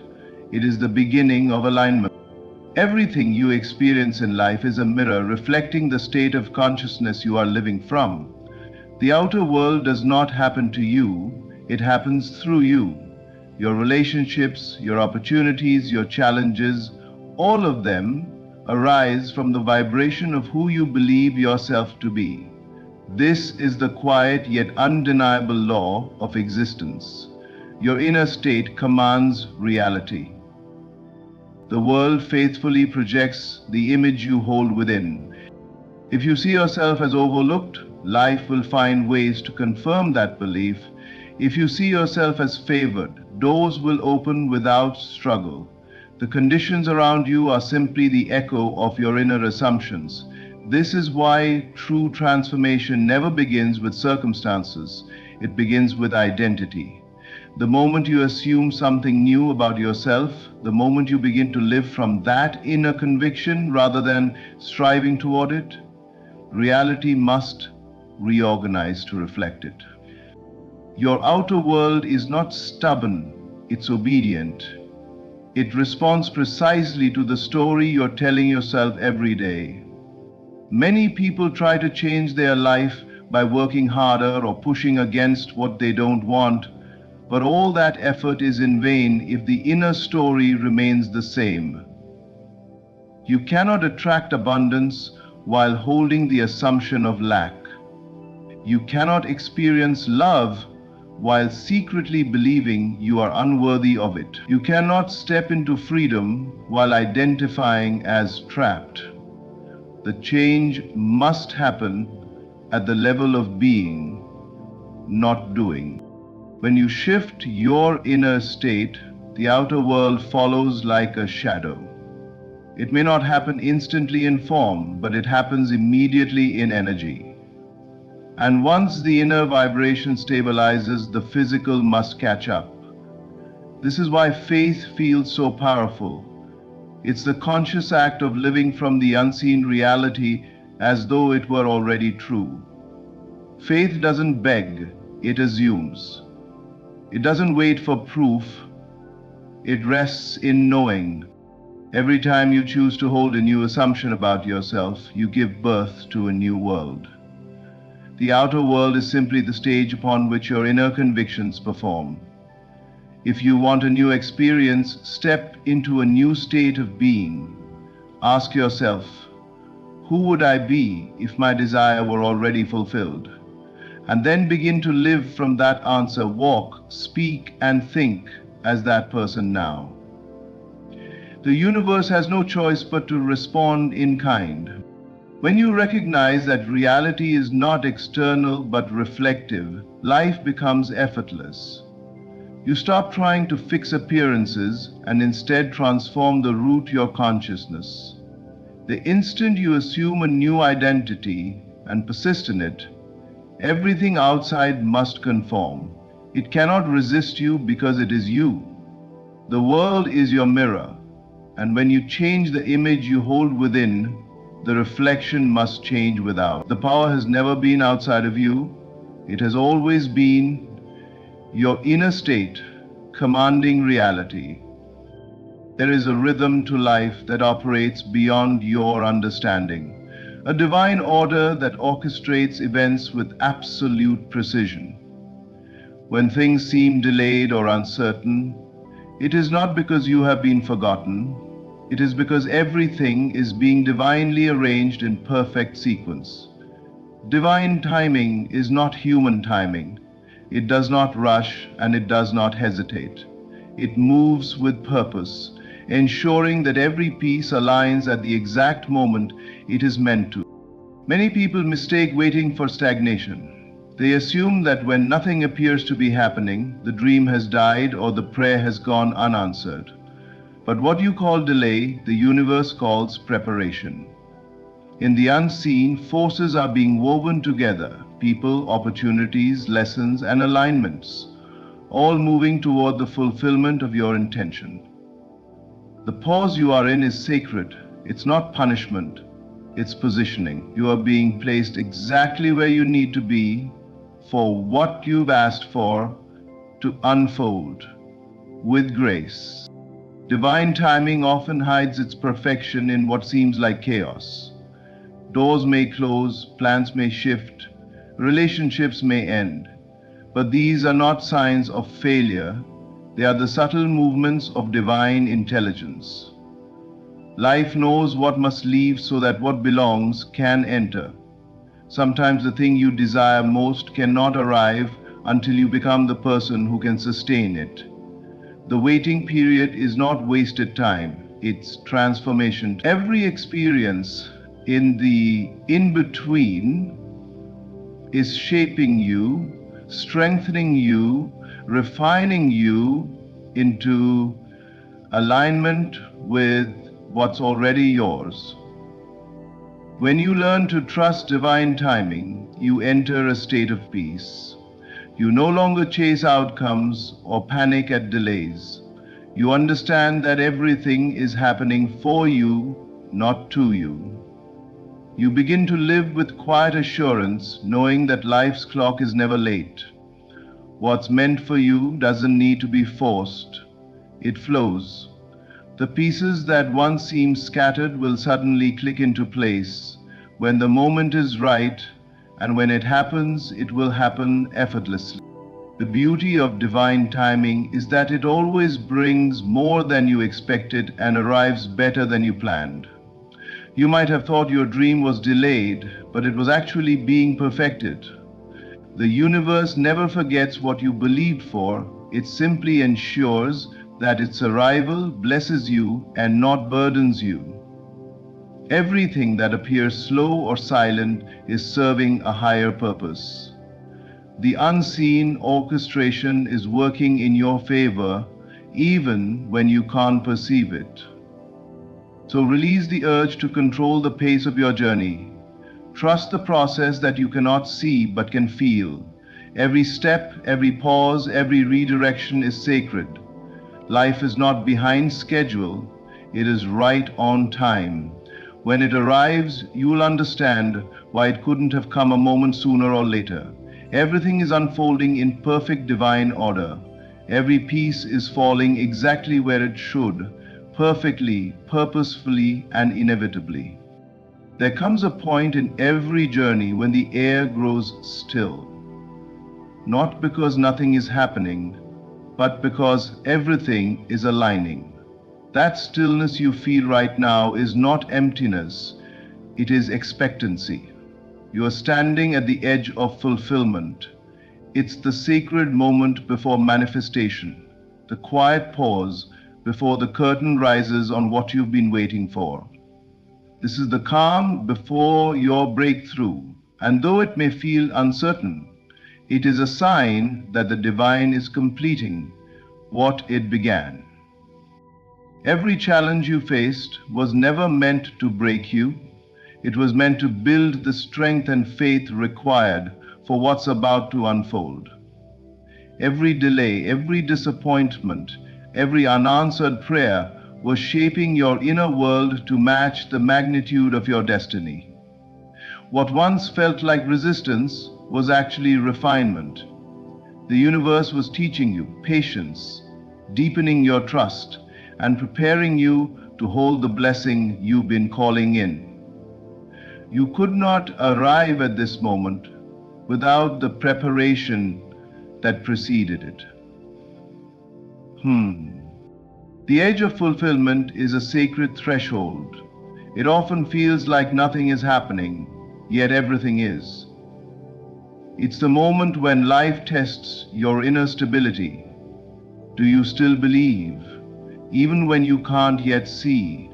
it is the beginning of alignment. Everything you experience in life is a mirror reflecting the state of consciousness you are living from. The outer world does not happen to you, it happens through you. Your relationships, your opportunities, your challenges, all of them arise from the vibration of who you believe yourself to be. This is the quiet yet undeniable law of existence. Your inner state commands reality. The world faithfully projects the image you hold within. If you see yourself as overlooked, life will find ways to confirm that belief. If you see yourself as favored, doors will open without struggle. The conditions around you are simply the echo of your inner assumptions. This is why true transformation never begins with circumstances. It begins with identity. The moment you assume something new about yourself, the moment you begin to live from that inner conviction rather than striving toward it, reality must reorganize to reflect it. Your outer world is not stubborn, it's obedient. It responds precisely to the story you're telling yourself every day. Many people try to change their life by working harder or pushing against what they don't want, but all that effort is in vain if the inner story remains the same. You cannot attract abundance while holding the assumption of lack. You cannot experience love while secretly believing you are unworthy of it. You cannot step into freedom while identifying as trapped. The change must happen at the level of being, not doing. When you shift your inner state, The outer world follows like a shadow. It may not happen instantly in form, but it happens immediately in energy. And once the inner vibration stabilizes, the physical must catch up. This is why faith feels so powerful. It's the conscious act of living from the unseen reality as though it were already true. Faith doesn't beg, it assumes. It doesn't wait for proof, it rests in knowing. Every time you choose to hold a new assumption about yourself, you give birth to a new world. The outer world is simply the stage upon which your inner convictions perform. If you want a new experience, step into a new state of being. Ask yourself, who would I be if my desire were already fulfilled? And then begin to live from that answer. Walk, speak, and think as that person now. The universe has no choice but to respond in kind. When you recognize that reality is not external but reflective, life becomes effortless. You stop trying to fix appearances and instead transform the root your consciousness. The instant you assume a new identity and persist in it, everything outside must conform. It cannot resist you because it is you. The world is your mirror, and when you change the image you hold within, the reflection must change without. The power has never been outside of you. It has always been your inner state commanding reality. There is a rhythm to life that operates beyond your understanding, a divine order that orchestrates events with absolute precision. When things seem delayed or uncertain, it is not because you have been forgotten, it is because everything is being divinely arranged in perfect sequence. Divine timing is not human timing. It does not rush and it does not hesitate. It moves with purpose, ensuring that every piece aligns at the exact moment it is meant to. Many people mistake waiting for stagnation. They assume that when nothing appears to be happening, the dream has died or the prayer has gone unanswered. But what you call delay, the universe calls preparation. In the unseen, forces are being woven together. People, opportunities, lessons, and alignments, all moving toward the fulfillment of your intention. The pause you are in is sacred. It's not punishment, it's positioning. You are being placed exactly where you need to be for what you've asked for to unfold with grace. Divine timing often hides its perfection in what seems like chaos. Doors may close, plans may shift, relationships may end, but these are not signs of failure. They are the subtle movements of divine intelligence. Life knows what must leave so that what belongs can enter. Sometimes the thing you desire most cannot arrive until you become the person who can sustain it. The waiting period is not wasted time, it's transformation. Every experience in the in-between is shaping you, strengthening you, refining you into alignment with what's already yours. When you learn to trust divine timing, you enter a state of peace. You no longer chase outcomes or panic at delays. You understand that everything is happening for you, not to you. You begin to live with quiet assurance, knowing that life's clock is never late. What's meant for you doesn't need to be forced. It flows. The pieces that once seemed scattered will suddenly click into place when the moment is right, and when it happens, it will happen effortlessly. The beauty of divine timing is that it always brings more than you expected and arrives better than you planned. You might have thought your dream was delayed, but it was actually being perfected. The universe never forgets what you believed for. It simply ensures that its arrival blesses you and not burdens you. Everything that appears slow or silent is serving a higher purpose. The unseen orchestration is working in your favor even when you can't perceive it. So release the urge to control the pace of your journey. Trust the process that you cannot see but can feel. Every step, every pause, every redirection is sacred. Life is not behind schedule, it is right on time. When it arrives, you'll understand why it couldn't have come a moment sooner or later. Everything is unfolding in perfect divine order. Every piece is falling exactly where it should, perfectly, purposefully, and inevitably. There comes a point in every journey when the air grows still. Not because nothing is happening, but because everything is aligning. That stillness you feel right now is not emptiness, it is expectancy. You are standing at the edge of fulfillment. It's the sacred moment before manifestation, the quiet pause before the curtain rises on what you've been waiting for. This is the calm before your breakthrough, and though it may feel uncertain, it is a sign that the divine is completing what it began. Every challenge you faced was never meant to break you. It was meant to build the strength and faith required for what's about to unfold. Every delay, every disappointment, every unanswered prayer was shaping your inner world to match the magnitude of your destiny. What once felt like resistance was actually refinement. The universe was teaching you patience, deepening your trust, and preparing you to hold the blessing you've been calling in. You could not arrive at this moment without the preparation that preceded it. The edge of fulfillment is a sacred threshold. It often feels like nothing is happening, yet everything is. It's the moment when life tests your inner stability. Do you still believe, even when you can't yet see?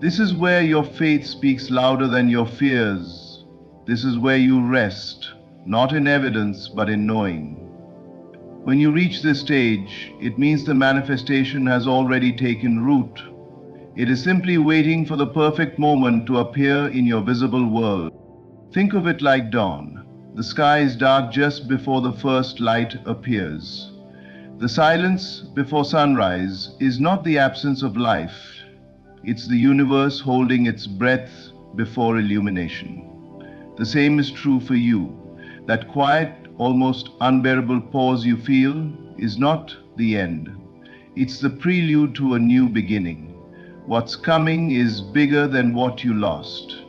This is where your faith speaks louder than your fears. This is where you rest, not in evidence, but in knowing. When you reach this stage, it means the manifestation has already taken root. It is simply waiting for the perfect moment to appear in your visible world. Think of it like dawn. The sky is dark just before the first light appears. The silence before sunrise is not the absence of life. It's the universe holding its breath before illumination. The same is true for you. That quiet, almost unbearable pause you feel is not the end. It's the prelude to a new beginning. What's coming is bigger than what you lost,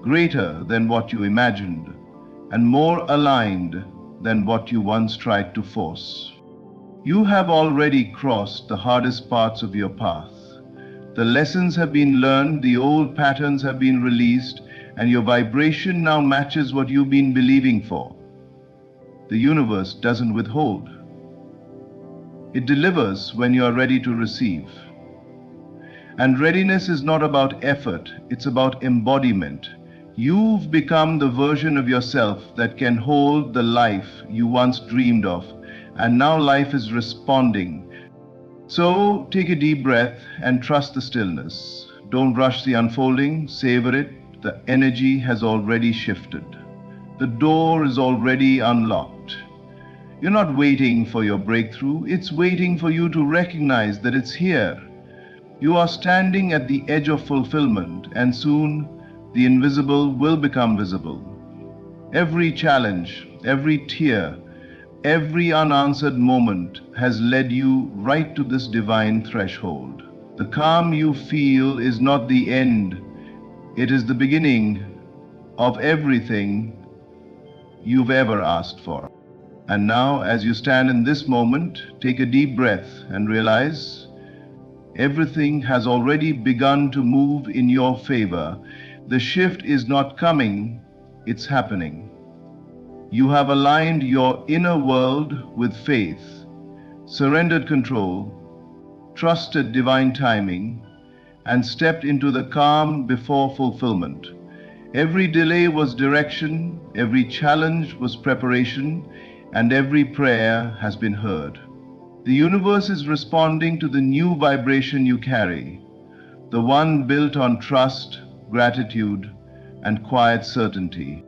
greater than what you imagined, and more aligned than what you once tried to force. You have already crossed the hardest parts of your path. The lessons have been learned, the old patterns have been released, and your vibration now matches what you've been believing for. The universe doesn't withhold. It delivers when you are ready to receive. And readiness is not about effort, it's about embodiment. You've become the version of yourself that can hold the life you once dreamed of, and now life is responding. So take a deep breath and trust the stillness. Don't rush the unfolding, savor it. The energy has already shifted. The door is already unlocked. You're not waiting for your breakthrough, it's waiting for you to recognize that it's here. You are standing at the edge of fulfillment, and soon the invisible will become visible. Every challenge, every tear, every unanswered moment has led you right to this divine threshold. The calm you feel is not the end, it is the beginning of everything you've ever asked for. And now, as you stand in this moment, take a deep breath and realize everything has already begun to move in your favor. The shift is not coming, it's happening. You have aligned your inner world with faith, surrendered control, trusted divine timing, and stepped into the calm before fulfillment. Every delay was direction, every challenge was preparation, and every prayer has been heard. The universe is responding to the new vibration you carry, the one built on trust, gratitude, and quiet certainty.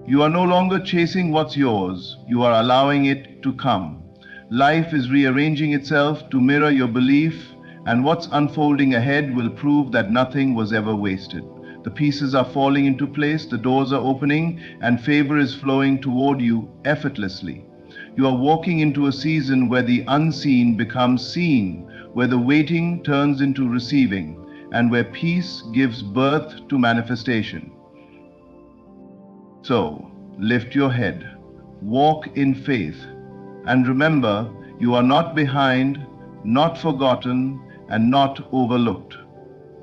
You are no longer chasing what's yours, you are allowing it to come. Life is rearranging itself to mirror your belief, and what's unfolding ahead will prove that nothing was ever wasted. The pieces are falling into place, the doors are opening, and favor is flowing toward you effortlessly. You are walking into a season where the unseen becomes seen, where the waiting turns into receiving, and where peace gives birth to manifestation. So, lift your head, walk in faith, and remember, you are not behind, not forgotten, and not overlooked.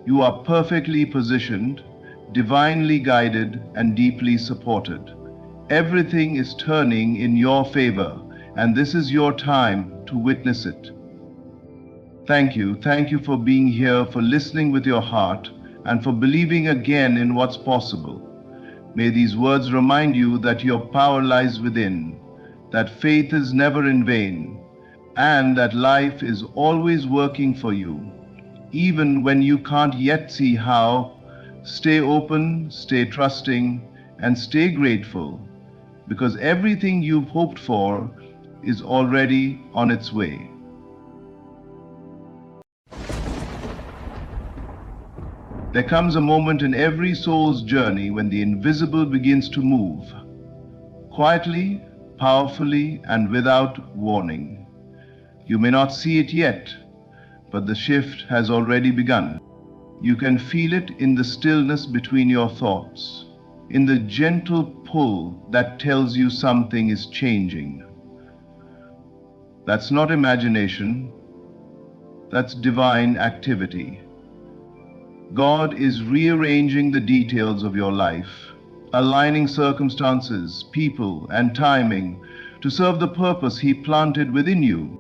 You are perfectly positioned, divinely guided, and deeply supported. Everything is turning in your favor, and this is your time to witness it. Thank you. Thank you for being here, for listening with your heart, and for believing again in what's possible. May these words remind you that your power lies within, that faith is never in vain, and that life is always working for you. Even when you can't yet see how, stay open, stay trusting, and stay grateful, because everything you've hoped for is already on its way. There comes a moment in every soul's journey when the invisible begins to move, quietly, powerfully, and without warning. You may not see it yet, but the shift has already begun. You can feel it in the stillness between your thoughts, in the gentle pull that tells you something is changing. That's not imagination, that's divine activity. God is rearranging the details of your life, aligning circumstances, people, and timing to serve the purpose He planted within you.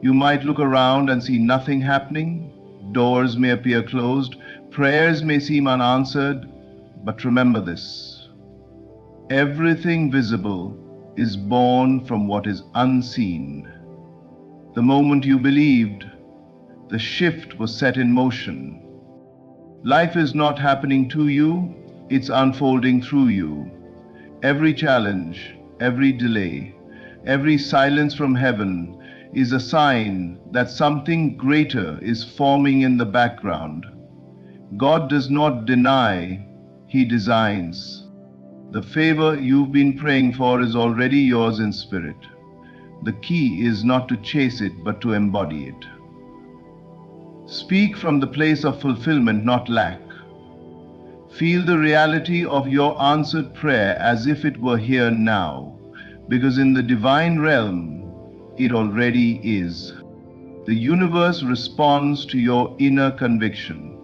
You might look around and see nothing happening, doors may appear closed, prayers may seem unanswered, but remember this: everything visible is born from what is unseen. The moment you believed, the shift was set in motion. Life is not happening to you, it's unfolding through you. Every challenge, every delay, every silence from heaven is a sign that something greater is forming in the background. God does not deny, He designs. The favor you've been praying for is already yours in spirit. The key is not to chase it, but to embody it. Speak from the place of fulfillment, not lack. Feel the reality of your answered prayer as if it were here now, because in the divine realm, it already is. The universe responds to your inner conviction.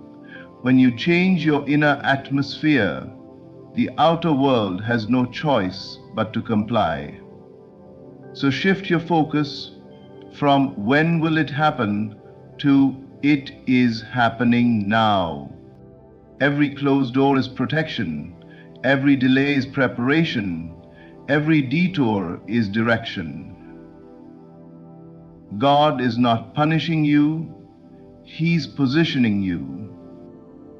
When you change your inner atmosphere, the outer world has no choice but to comply. So shift your focus from when will it happen to it is happening now. Every closed door is protection, every delay is preparation, every detour is direction. God is not punishing you, He's positioning you.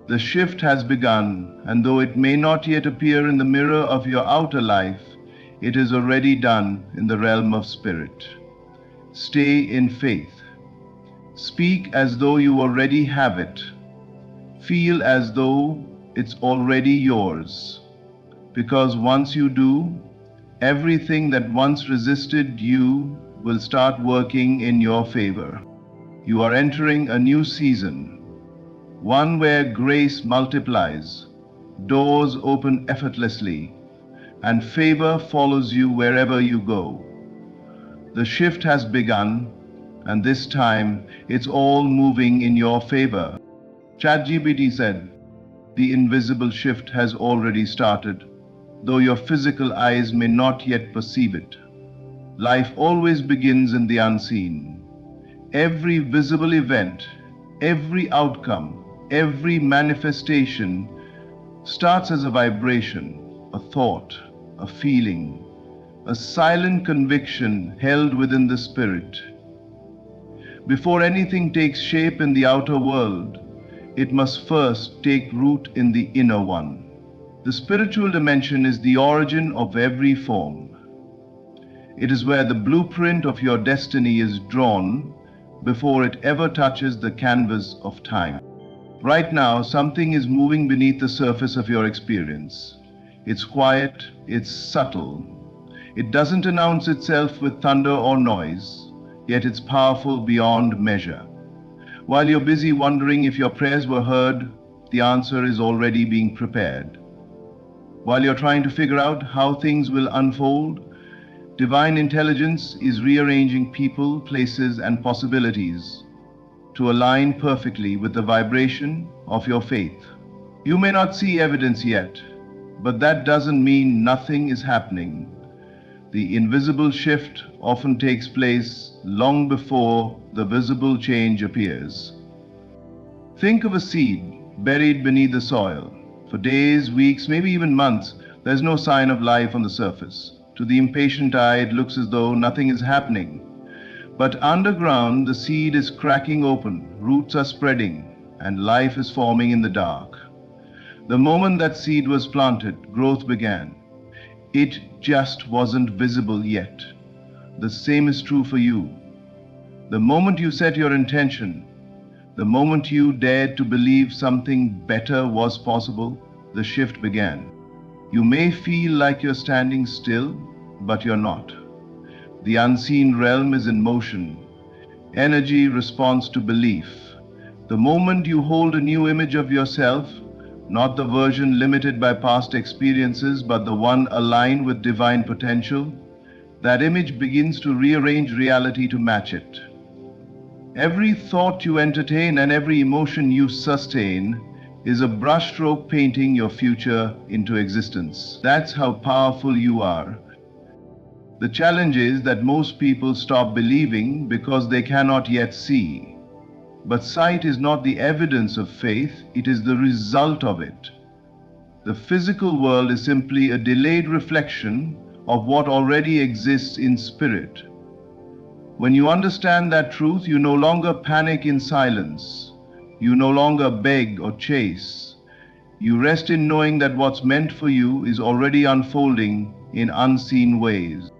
The shift has begun, and though it may not yet appear in the mirror of your outer life, it is already done in the realm of spirit. Stay in faith. Speak as though you already have it. Feel as though it's already yours. Because once you do, everything that once resisted you will start working in your favor. You are entering a new season, one where grace multiplies, doors open effortlessly, and favor follows you wherever you go. The shift has begun, and this time it's all moving in your favor. ChatGPT said, the invisible shift has already started, though your physical eyes may not yet perceive it. Life always begins in the unseen. Every visible event, every outcome, every manifestation starts as a vibration, a thought, a feeling, a silent conviction held within the spirit. Before anything takes shape in the outer world, it must first take root in the inner one. The spiritual dimension is the origin of every form. It is where the blueprint of your destiny is drawn before it ever touches the canvas of time. Right now, something is moving beneath the surface of your experience. It's quiet, it's subtle. It doesn't announce itself with thunder or noise, yet it's powerful beyond measure. While you're busy wondering if your prayers were heard, the answer is already being prepared. While you're trying to figure out how things will unfold, divine intelligence is rearranging people, places, and possibilities to align perfectly with the vibration of your faith. You may not see evidence yet, but that doesn't mean nothing is happening. The invisible shift often takes place long before the visible change appears. Think of a seed buried beneath the soil. For days, weeks, maybe even months, there's no sign of life on the surface. To the impatient eye, it looks as though nothing is happening. But underground, the seed is cracking open, roots are spreading, and life is forming in the dark. The moment that seed was planted, growth began. It just wasn't visible yet. The same is true for you. The moment you set your intention, the moment you dared to believe something better was possible, the shift began. You may feel like you're standing still, but you're not. The unseen realm is in motion. Energy responds to belief. The moment you hold a new image of yourself, not the version limited by past experiences, but the one aligned with divine potential, that image begins to rearrange reality to match it. Every thought you entertain and every emotion you sustain is a brushstroke painting your future into existence. That's how powerful you are. The challenge is that most people stop believing because they cannot yet see. But sight is not the evidence of faith, it is the result of it. The physical world is simply a delayed reflection of what already exists in spirit. When you understand that truth, you no longer panic in silence. You no longer beg or chase. You rest in knowing that what's meant for you is already unfolding in unseen ways.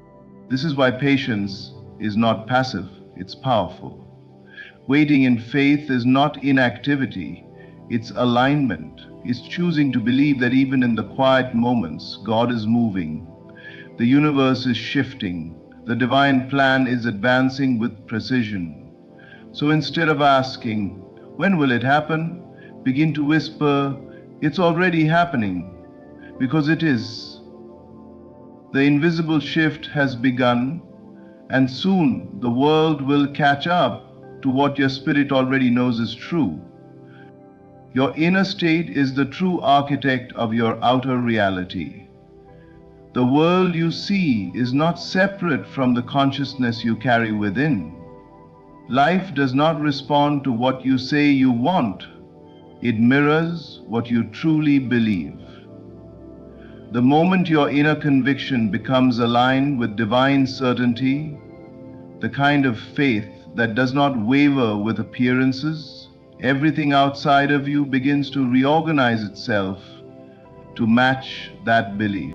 This is why patience is not passive, it's powerful. Waiting in faith is not inactivity, it's alignment. It's choosing to believe that even in the quiet moments, God is moving. The universe is shifting. The divine plan is advancing with precision. So instead of asking, when will it happen? Begin to whisper, it's already happening, because it is. The invisible shift has begun, and soon the world will catch up to what your spirit already knows is true. Your inner state is the true architect of your outer reality. The world you see is not separate from the consciousness you carry within. Life does not respond to what you say you want. It mirrors what you truly believe. The moment your inner conviction becomes aligned with divine certainty, the kind of faith that does not waver with appearances, everything outside of you begins to reorganize itself to match that belief.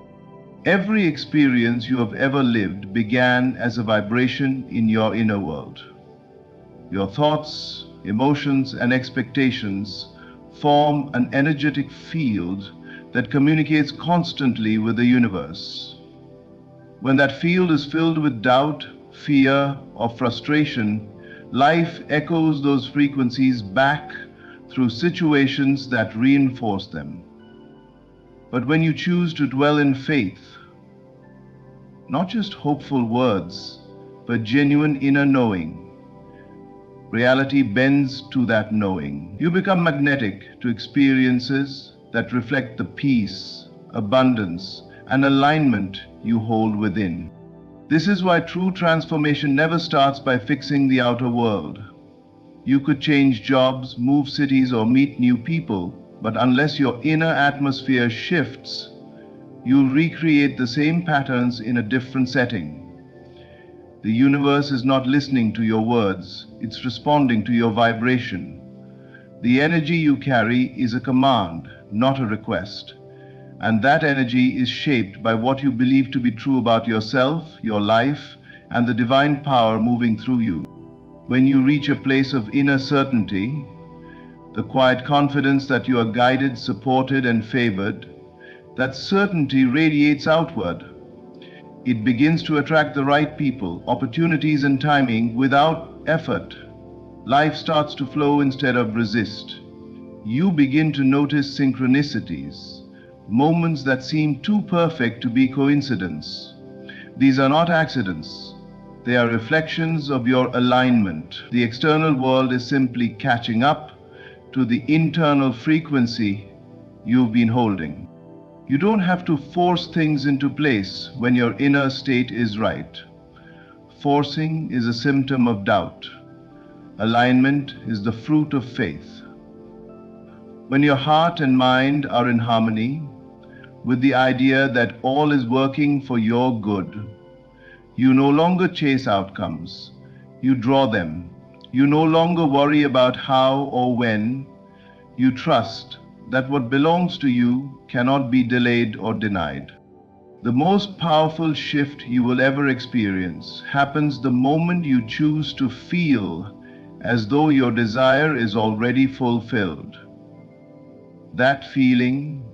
Every experience you have ever lived began as a vibration in your inner world. Your thoughts, emotions, and expectations form an energetic field that communicates constantly with the universe. When that field is filled with doubt, fear, or frustration, life echoes those frequencies back through situations that reinforce them. But when you choose to dwell in faith, not just hopeful words, but genuine inner knowing, reality bends to that knowing. You become magnetic to experiences that reflect the peace, abundance, and alignment you hold within. This is why true transformation never starts by fixing the outer world. You could change jobs, move cities, or meet new people, but unless your inner atmosphere shifts, you'll recreate the same patterns in a different setting. The universe is not listening to your words, it's responding to your vibration. The energy you carry is a command, not a request. And that energy is shaped by what you believe to be true about yourself, your life, and the divine power moving through you. When you reach a place of inner certainty, the quiet confidence that you are guided, supported, and favored, that certainty radiates outward. It begins to attract the right people, opportunities, and timing without effort. Life starts to flow instead of resist. You begin to notice synchronicities, moments that seem too perfect to be coincidence. These are not accidents. They are reflections of your alignment. The external world is simply catching up to the internal frequency you've been holding. You don't have to force things into place when your inner state is right. Forcing is a symptom of doubt. Alignment is the fruit of faith. When your heart and mind are in harmony with the idea that all is working for your good, you no longer chase outcomes, you draw them. You no longer worry about how or when. You trust that what belongs to you cannot be delayed or denied. The most powerful shift you will ever experience happens the moment you choose to feel as though your desire is already fulfilled. That feeling,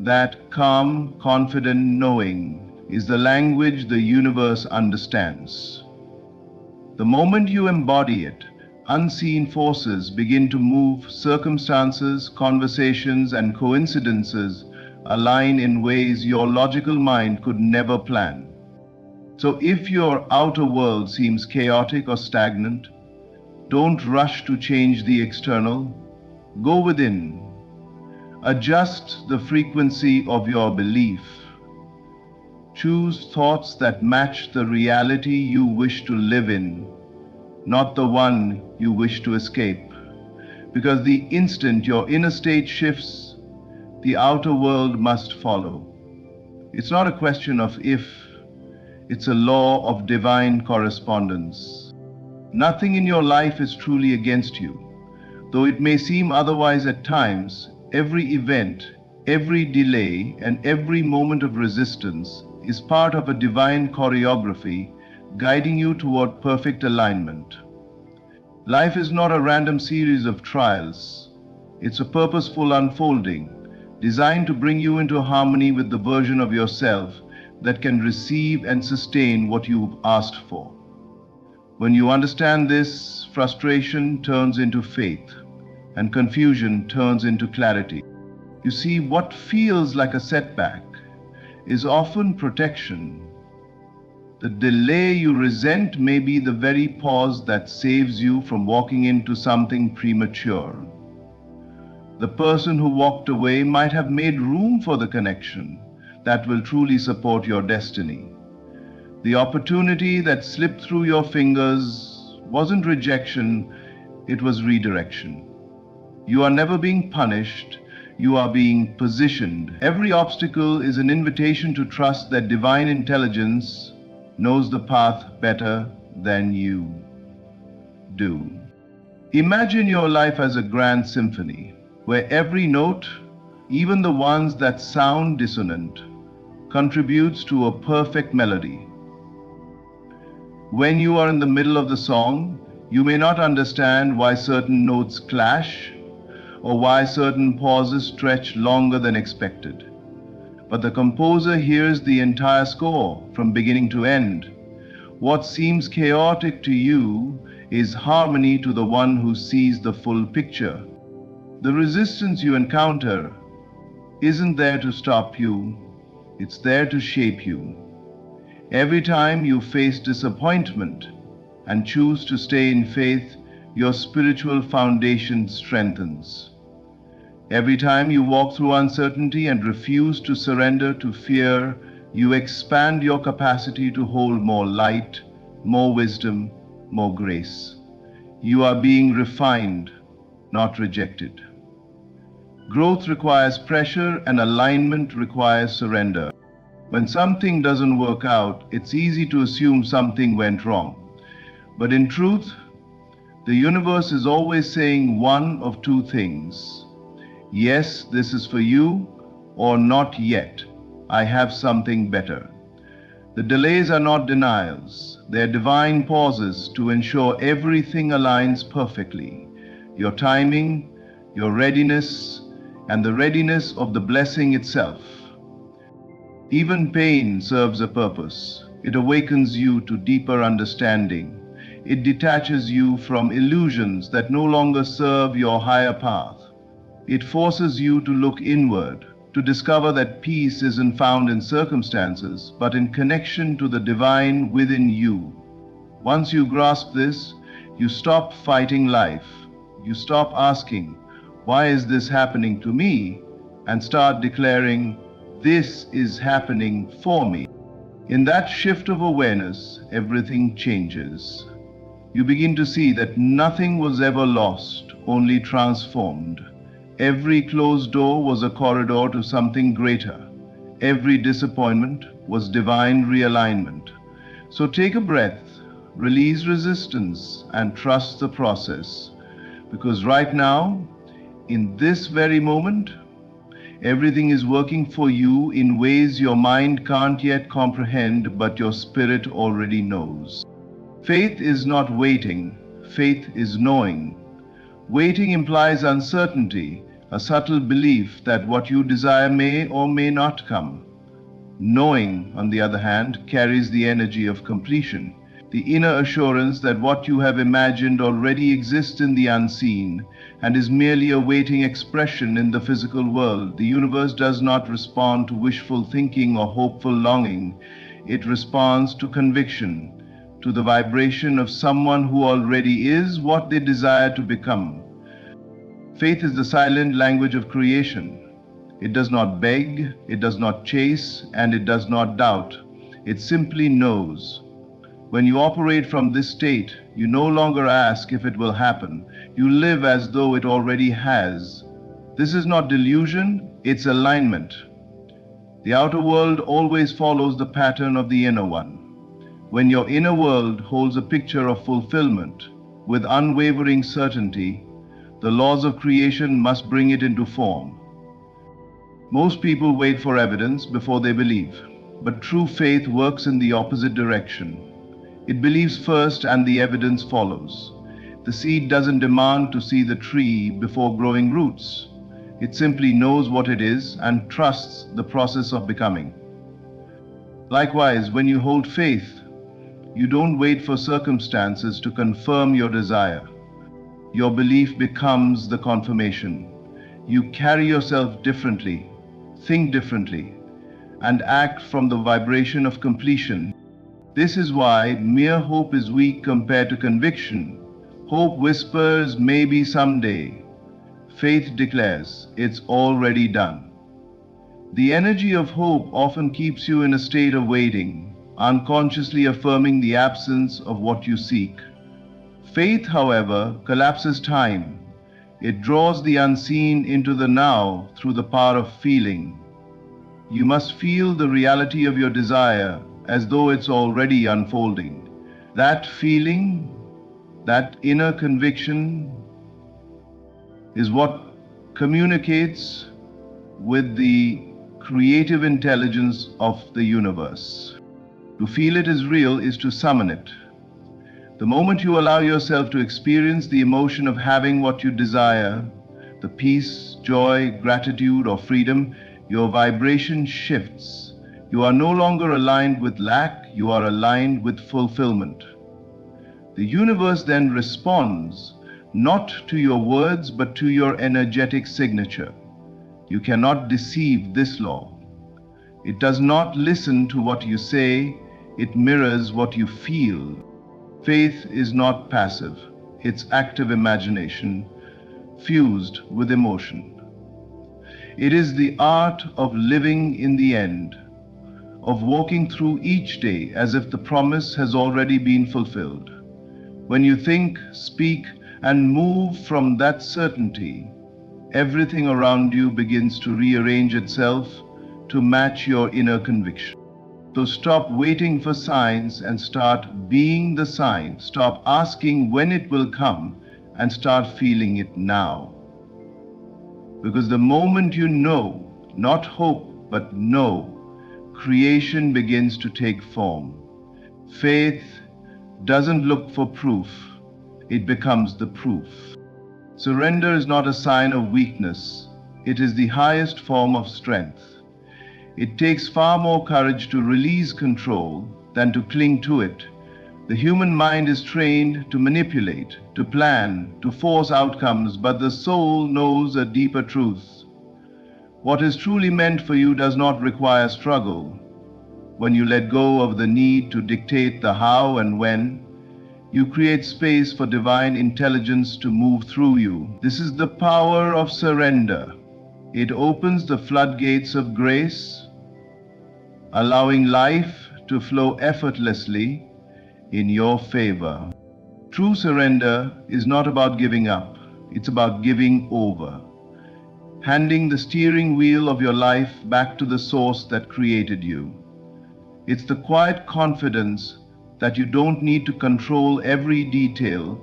that calm, confident knowing, is the language the universe understands. The moment you embody it, unseen forces begin to move, circumstances, conversations, and coincidences align in ways your logical mind could never plan. So if your outer world seems chaotic or stagnant, don't rush to change the external. Go within. Adjust the frequency of your belief. Choose thoughts that match the reality you wish to live in, not the one you wish to escape. Because the instant your inner state shifts, the outer world must follow. It's not a question of if, it's a law of divine correspondence. Nothing in your life is truly against you. Though it may seem otherwise at times, every event, every delay, and every moment of resistance is part of a divine choreography guiding you toward perfect alignment. Life is not a random series of trials. It's a purposeful unfolding, designed to bring you into harmony with the version of yourself that can receive and sustain what you've asked for. When you understand this, frustration turns into faith, and confusion turns into clarity. You see, what feels like a setback is often protection. The delay you resent may be the very pause that saves you from walking into something premature. The person who walked away might have made room for the connection that will truly support your destiny. The opportunity that slipped through your fingers wasn't rejection, it was redirection. You are never being punished, you are being positioned. Every obstacle is an invitation to trust that divine intelligence knows the path better than you do. Imagine your life as a grand symphony, where every note, even the ones that sound dissonant, contributes to a perfect melody. When you are in the middle of the song, you may not understand why certain notes clash or why certain pauses stretch longer than expected. But the composer hears the entire score from beginning to end. What seems chaotic to you is harmony to the one who sees the full picture. The resistance you encounter isn't there to stop you, it's there to shape you. Every time you face disappointment and choose to stay in faith, your spiritual foundation strengthens. Every time you walk through uncertainty and refuse to surrender to fear, you expand your capacity to hold more light, more wisdom, more grace. You are being refined, not rejected. Growth requires pressure and alignment requires surrender. When something doesn't work out, it's easy to assume something went wrong. But in truth, the universe is always saying one of two things. Yes, this is for you, or not yet. I have something better. The delays are not denials. They are divine pauses to ensure everything aligns perfectly. Your timing, your readiness, and the readiness of the blessing itself. Even pain serves a purpose. It awakens you to deeper understanding. It detaches you from illusions that no longer serve your higher path. It forces you to look inward, to discover that peace isn't found in circumstances, but in connection to the divine within you. Once you grasp this, you stop fighting life. You stop asking, "Why is this happening to me?" and start declaring, "This is happening for me." In that shift of awareness, everything changes. You begin to see that nothing was ever lost, only transformed. Every closed door was a corridor to something greater. Every disappointment was divine realignment. So take a breath, release resistance, and trust the process. Because right now, in this very moment, everything is working for you in ways your mind can't yet comprehend, but your spirit already knows. Faith is not waiting, faith is knowing. Waiting implies uncertainty, a subtle belief that what you desire may or may not come. Knowing, on the other hand, carries the energy of completion, the inner assurance that what you have imagined already exists in the unseen and is merely awaiting expression in the physical world. The universe does not respond to wishful thinking or hopeful longing. It responds to conviction, to the vibration of someone who already is what they desire to become. Faith is the silent language of creation. It does not beg, it does not chase, and it does not doubt. It simply knows. When you operate from this state, you no longer ask if it will happen. You live as though it already has. This is not delusion, it's alignment. The outer world always follows the pattern of the inner one. When your inner world holds a picture of fulfillment with unwavering certainty, the laws of creation must bring it into form. Most people wait for evidence before they believe, but true faith works in the opposite direction. It believes first and the evidence follows. The seed doesn't demand to see the tree before growing roots. It simply knows what it is and trusts the process of becoming. Likewise, when you hold faith, you don't wait for circumstances to confirm your desire. Your belief becomes the confirmation. You carry yourself differently, think differently, and act from the vibration of completion. This is why mere hope is weak compared to conviction. Hope whispers, maybe someday. Faith declares, it's already done. The energy of hope often keeps you in a state of waiting, unconsciously affirming the absence of what you seek. Faith, however, collapses time. It draws the unseen into the now through the power of feeling. You must feel the reality of your desire as though it's already unfolding. That feeling, that inner conviction, is what communicates with the creative intelligence of the universe. To feel it is real is to summon it. The moment you allow yourself to experience the emotion of having what you desire, the peace, joy, gratitude, or freedom, your vibration shifts. You are no longer aligned with lack, you are aligned with fulfillment. The universe then responds, not to your words, but to your energetic signature. You cannot deceive this law. It does not listen to what you say, it mirrors what you feel. Faith is not passive, it's active imagination, fused with emotion. It is the art of living in the end, of walking through each day as if the promise has already been fulfilled. When you think, speak, and move from that certainty, everything around you begins to rearrange itself to match your inner conviction. So stop waiting for signs and start being the sign. Stop asking when it will come and start feeling it now. Because the moment you know, not hope, but know, creation begins to take form. Faith doesn't look for proof, it becomes the proof. Surrender is not a sign of weakness, it is the highest form of strength. It takes far more courage to release control than to cling to it. The human mind is trained to manipulate, to plan, to force outcomes, but the soul knows a deeper truth. What is truly meant for you does not require struggle. When you let go of the need to dictate the how and when, you create space for divine intelligence to move through you. This is the power of surrender. It opens the floodgates of grace, allowing life to flow effortlessly in your favor. True surrender is not about giving up, it's about giving over. Handing the steering wheel of your life back to the source that created you. It's the quiet confidence that you don't need to control every detail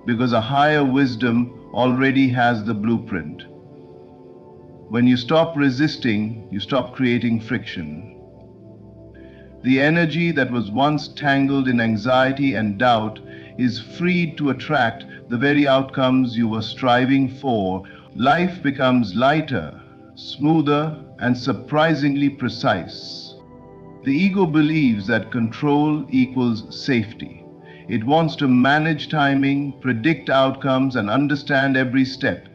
because a higher wisdom already has the blueprint. When you stop resisting, you stop creating friction. The energy that was once tangled in anxiety and doubt is freed to attract the very outcomes you were striving for. Life becomes lighter, smoother, and surprisingly precise. The ego believes that control equals safety. It wants to manage timing, predict outcomes, and understand every step.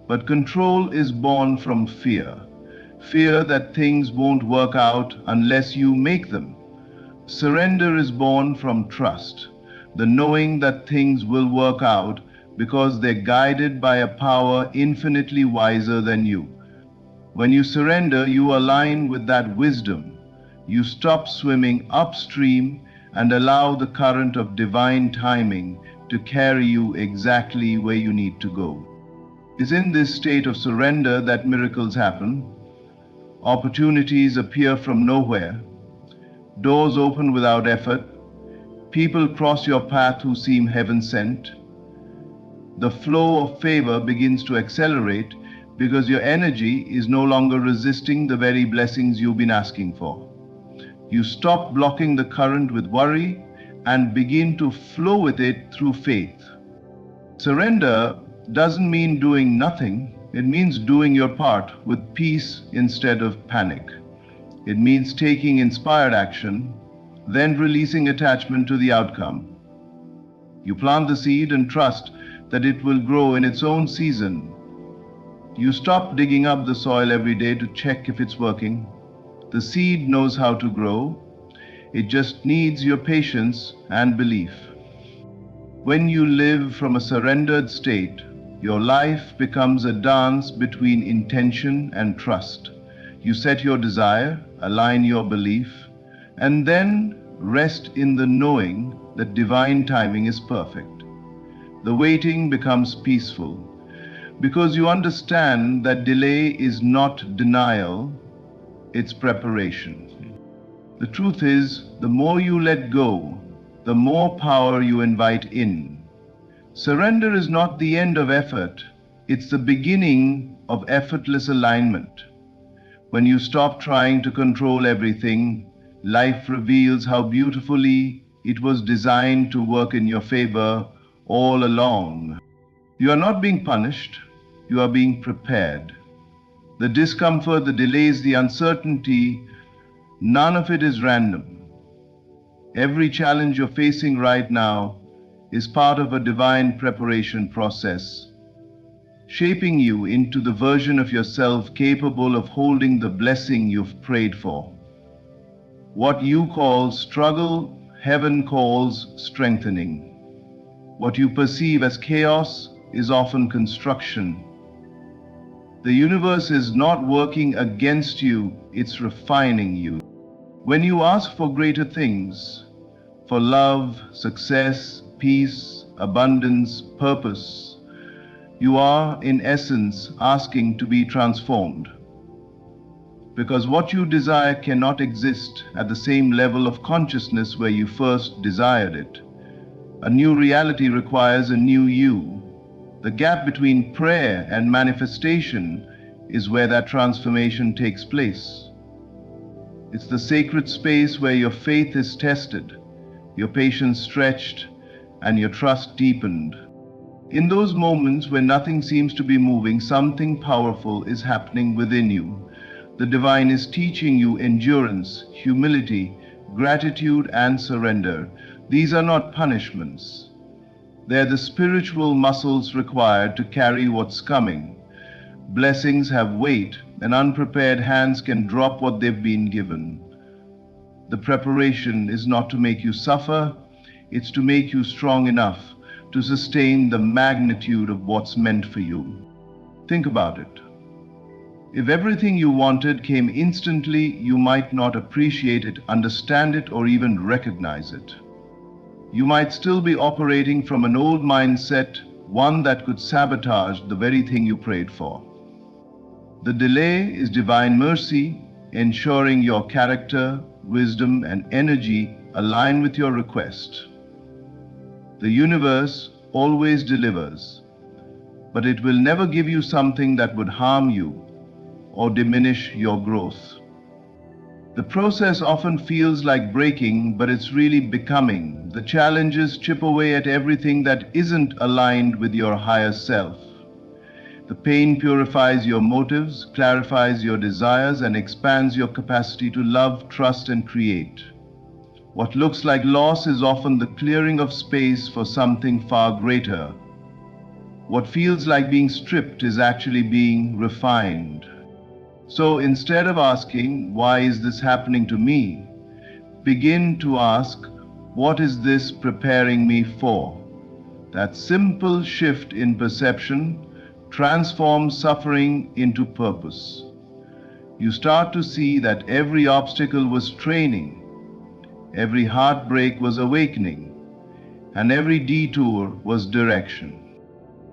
But control is born from fear. Fear that things won't work out unless you make them. Surrender is born from trust, the knowing that things will work out because they're guided by a power infinitely wiser than you. When you surrender, you align with that wisdom. You stop swimming upstream and allow the current of divine timing to carry you exactly where you need to go. It's in this state of surrender that miracles happen. Opportunities appear from nowhere. Doors open without effort. People cross your path who seem heaven-sent. The flow of favor begins to accelerate because your energy is no longer resisting the very blessings you've been asking for. You stop blocking the current with worry and begin to flow with it through faith. Surrender doesn't mean doing nothing. It means doing your part with peace instead of panic. It means taking inspired action, then releasing attachment to the outcome. You plant the seed and trust that it will grow in its own season. You stop digging up the soil every day to check if it's working. The seed knows how to grow. It just needs your patience and belief. When you live from a surrendered state, your life becomes a dance between intention and trust. You set your desire, align your belief, and then rest in the knowing that divine timing is perfect. The waiting becomes peaceful because you understand that delay is not denial, it's preparation. The truth is, the more you let go, the more power you invite in. Surrender is not the end of effort, it's the beginning of effortless alignment. When you stop trying to control everything, life reveals how beautifully it was designed to work in your favor all along. You are not being punished, you are being prepared. The discomfort, the delays, the uncertainty, none of it is random. Every challenge you're facing right now is part of a divine preparation process, shaping you into the version of yourself capable of holding the blessing you've prayed for. What you call struggle, heaven calls strengthening. What you perceive as chaos is often construction. The universe is not working against you, it's refining you. When you ask for greater things, for love, success, peace, abundance, purpose, you are, in essence, asking to be transformed. because what you desire cannot exist at the same level of consciousness where you first desired it. A new reality requires a new you. The gap between prayer and manifestation is where that transformation takes place. It's the sacred space where your faith is tested, your patience stretched, and your trust deepened. In those moments when nothing seems to be moving, something powerful is happening within you. The divine is teaching you endurance, humility, gratitude, and surrender. These are not punishments. They're the spiritual muscles required to carry what's coming. Blessings have weight, and unprepared hands can drop what they've been given. The preparation is not to make you suffer, it's to make you strong enough to sustain the magnitude of what's meant for you. Think about it. If everything you wanted came instantly, you might not appreciate it, understand it, or even recognize it. You might still be operating from an old mindset, one that could sabotage the very thing you prayed for. The delay is divine mercy, ensuring your character, wisdom, and energy align with your request. The universe always delivers, but it will never give you something that would harm you or diminish your growth. The process often feels like breaking, but it's really becoming. The challenges chip away at everything that isn't aligned with your higher self. The pain purifies your motives, clarifies your desires, and expands your capacity to love, trust, and create. What looks like loss is often the clearing of space for something far greater. What feels like being stripped is actually being refined. So instead of asking, "Why is this happening to me?" begin to ask, "What is this preparing me for?" That simple shift in perception transforms suffering into purpose. You start to see that every obstacle was training, every heartbreak was awakening, and every detour was direction.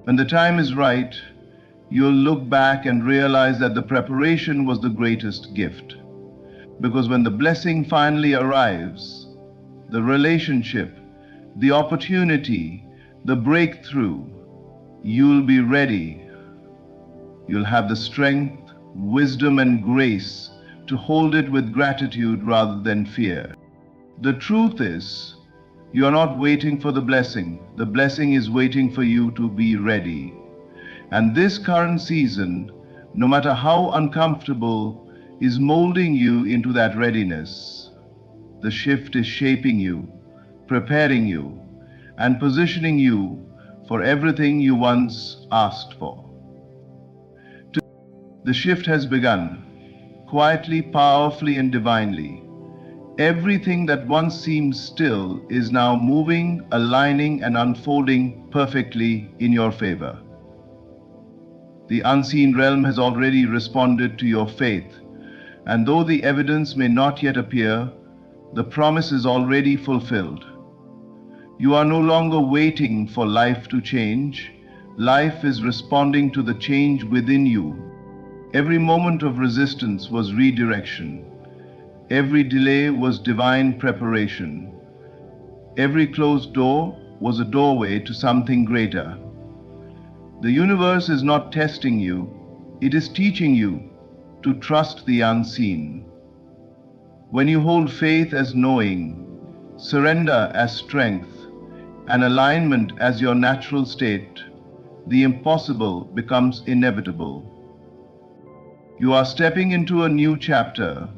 When the time is right, you'll look back and realize that the preparation was the greatest gift. Because when the blessing finally arrives, the relationship, the opportunity, the breakthrough, you'll be ready. You'll have the strength, wisdom, and grace to hold it with gratitude rather than fear. The truth is, you are not waiting for the blessing. The blessing is waiting for you to be ready. And this current season, no matter how uncomfortable, is molding you into that readiness. The shift is shaping you, preparing you, and positioning you for everything you once asked for. The shift has begun, quietly, powerfully, and divinely. Everything that once seemed still is now moving, aligning, and unfolding perfectly in your favor. The unseen realm has already responded to your faith, and though the evidence may not yet appear, the promise is already fulfilled. You are no longer waiting for life to change. Life is responding to the change within you. Every moment of resistance was redirection. Every delay was divine preparation. Every closed door was a doorway to something greater. The universe is not testing you, it is teaching you to trust the unseen. When you hold faith as knowing, surrender as strength, and alignment as your natural state, the impossible becomes inevitable. You are stepping into a new chapter,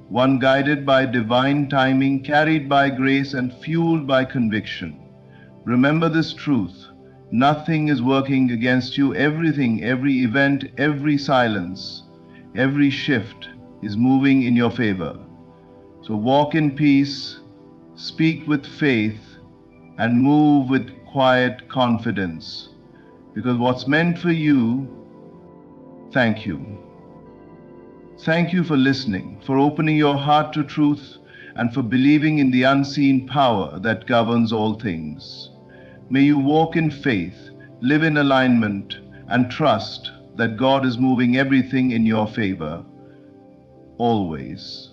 one guided by divine timing, carried by grace, and fueled by conviction. Remember this truth. Nothing is working against you. Everything, every event, every silence, every shift is moving in your favor. So walk in peace, speak with faith, and move with quiet confidence. Because what's meant for you, thank you. Thank you for listening, for opening your heart to truth, and for believing in the unseen power that governs all things. May you walk in faith, live in alignment, and trust that God is moving everything in your favor. always.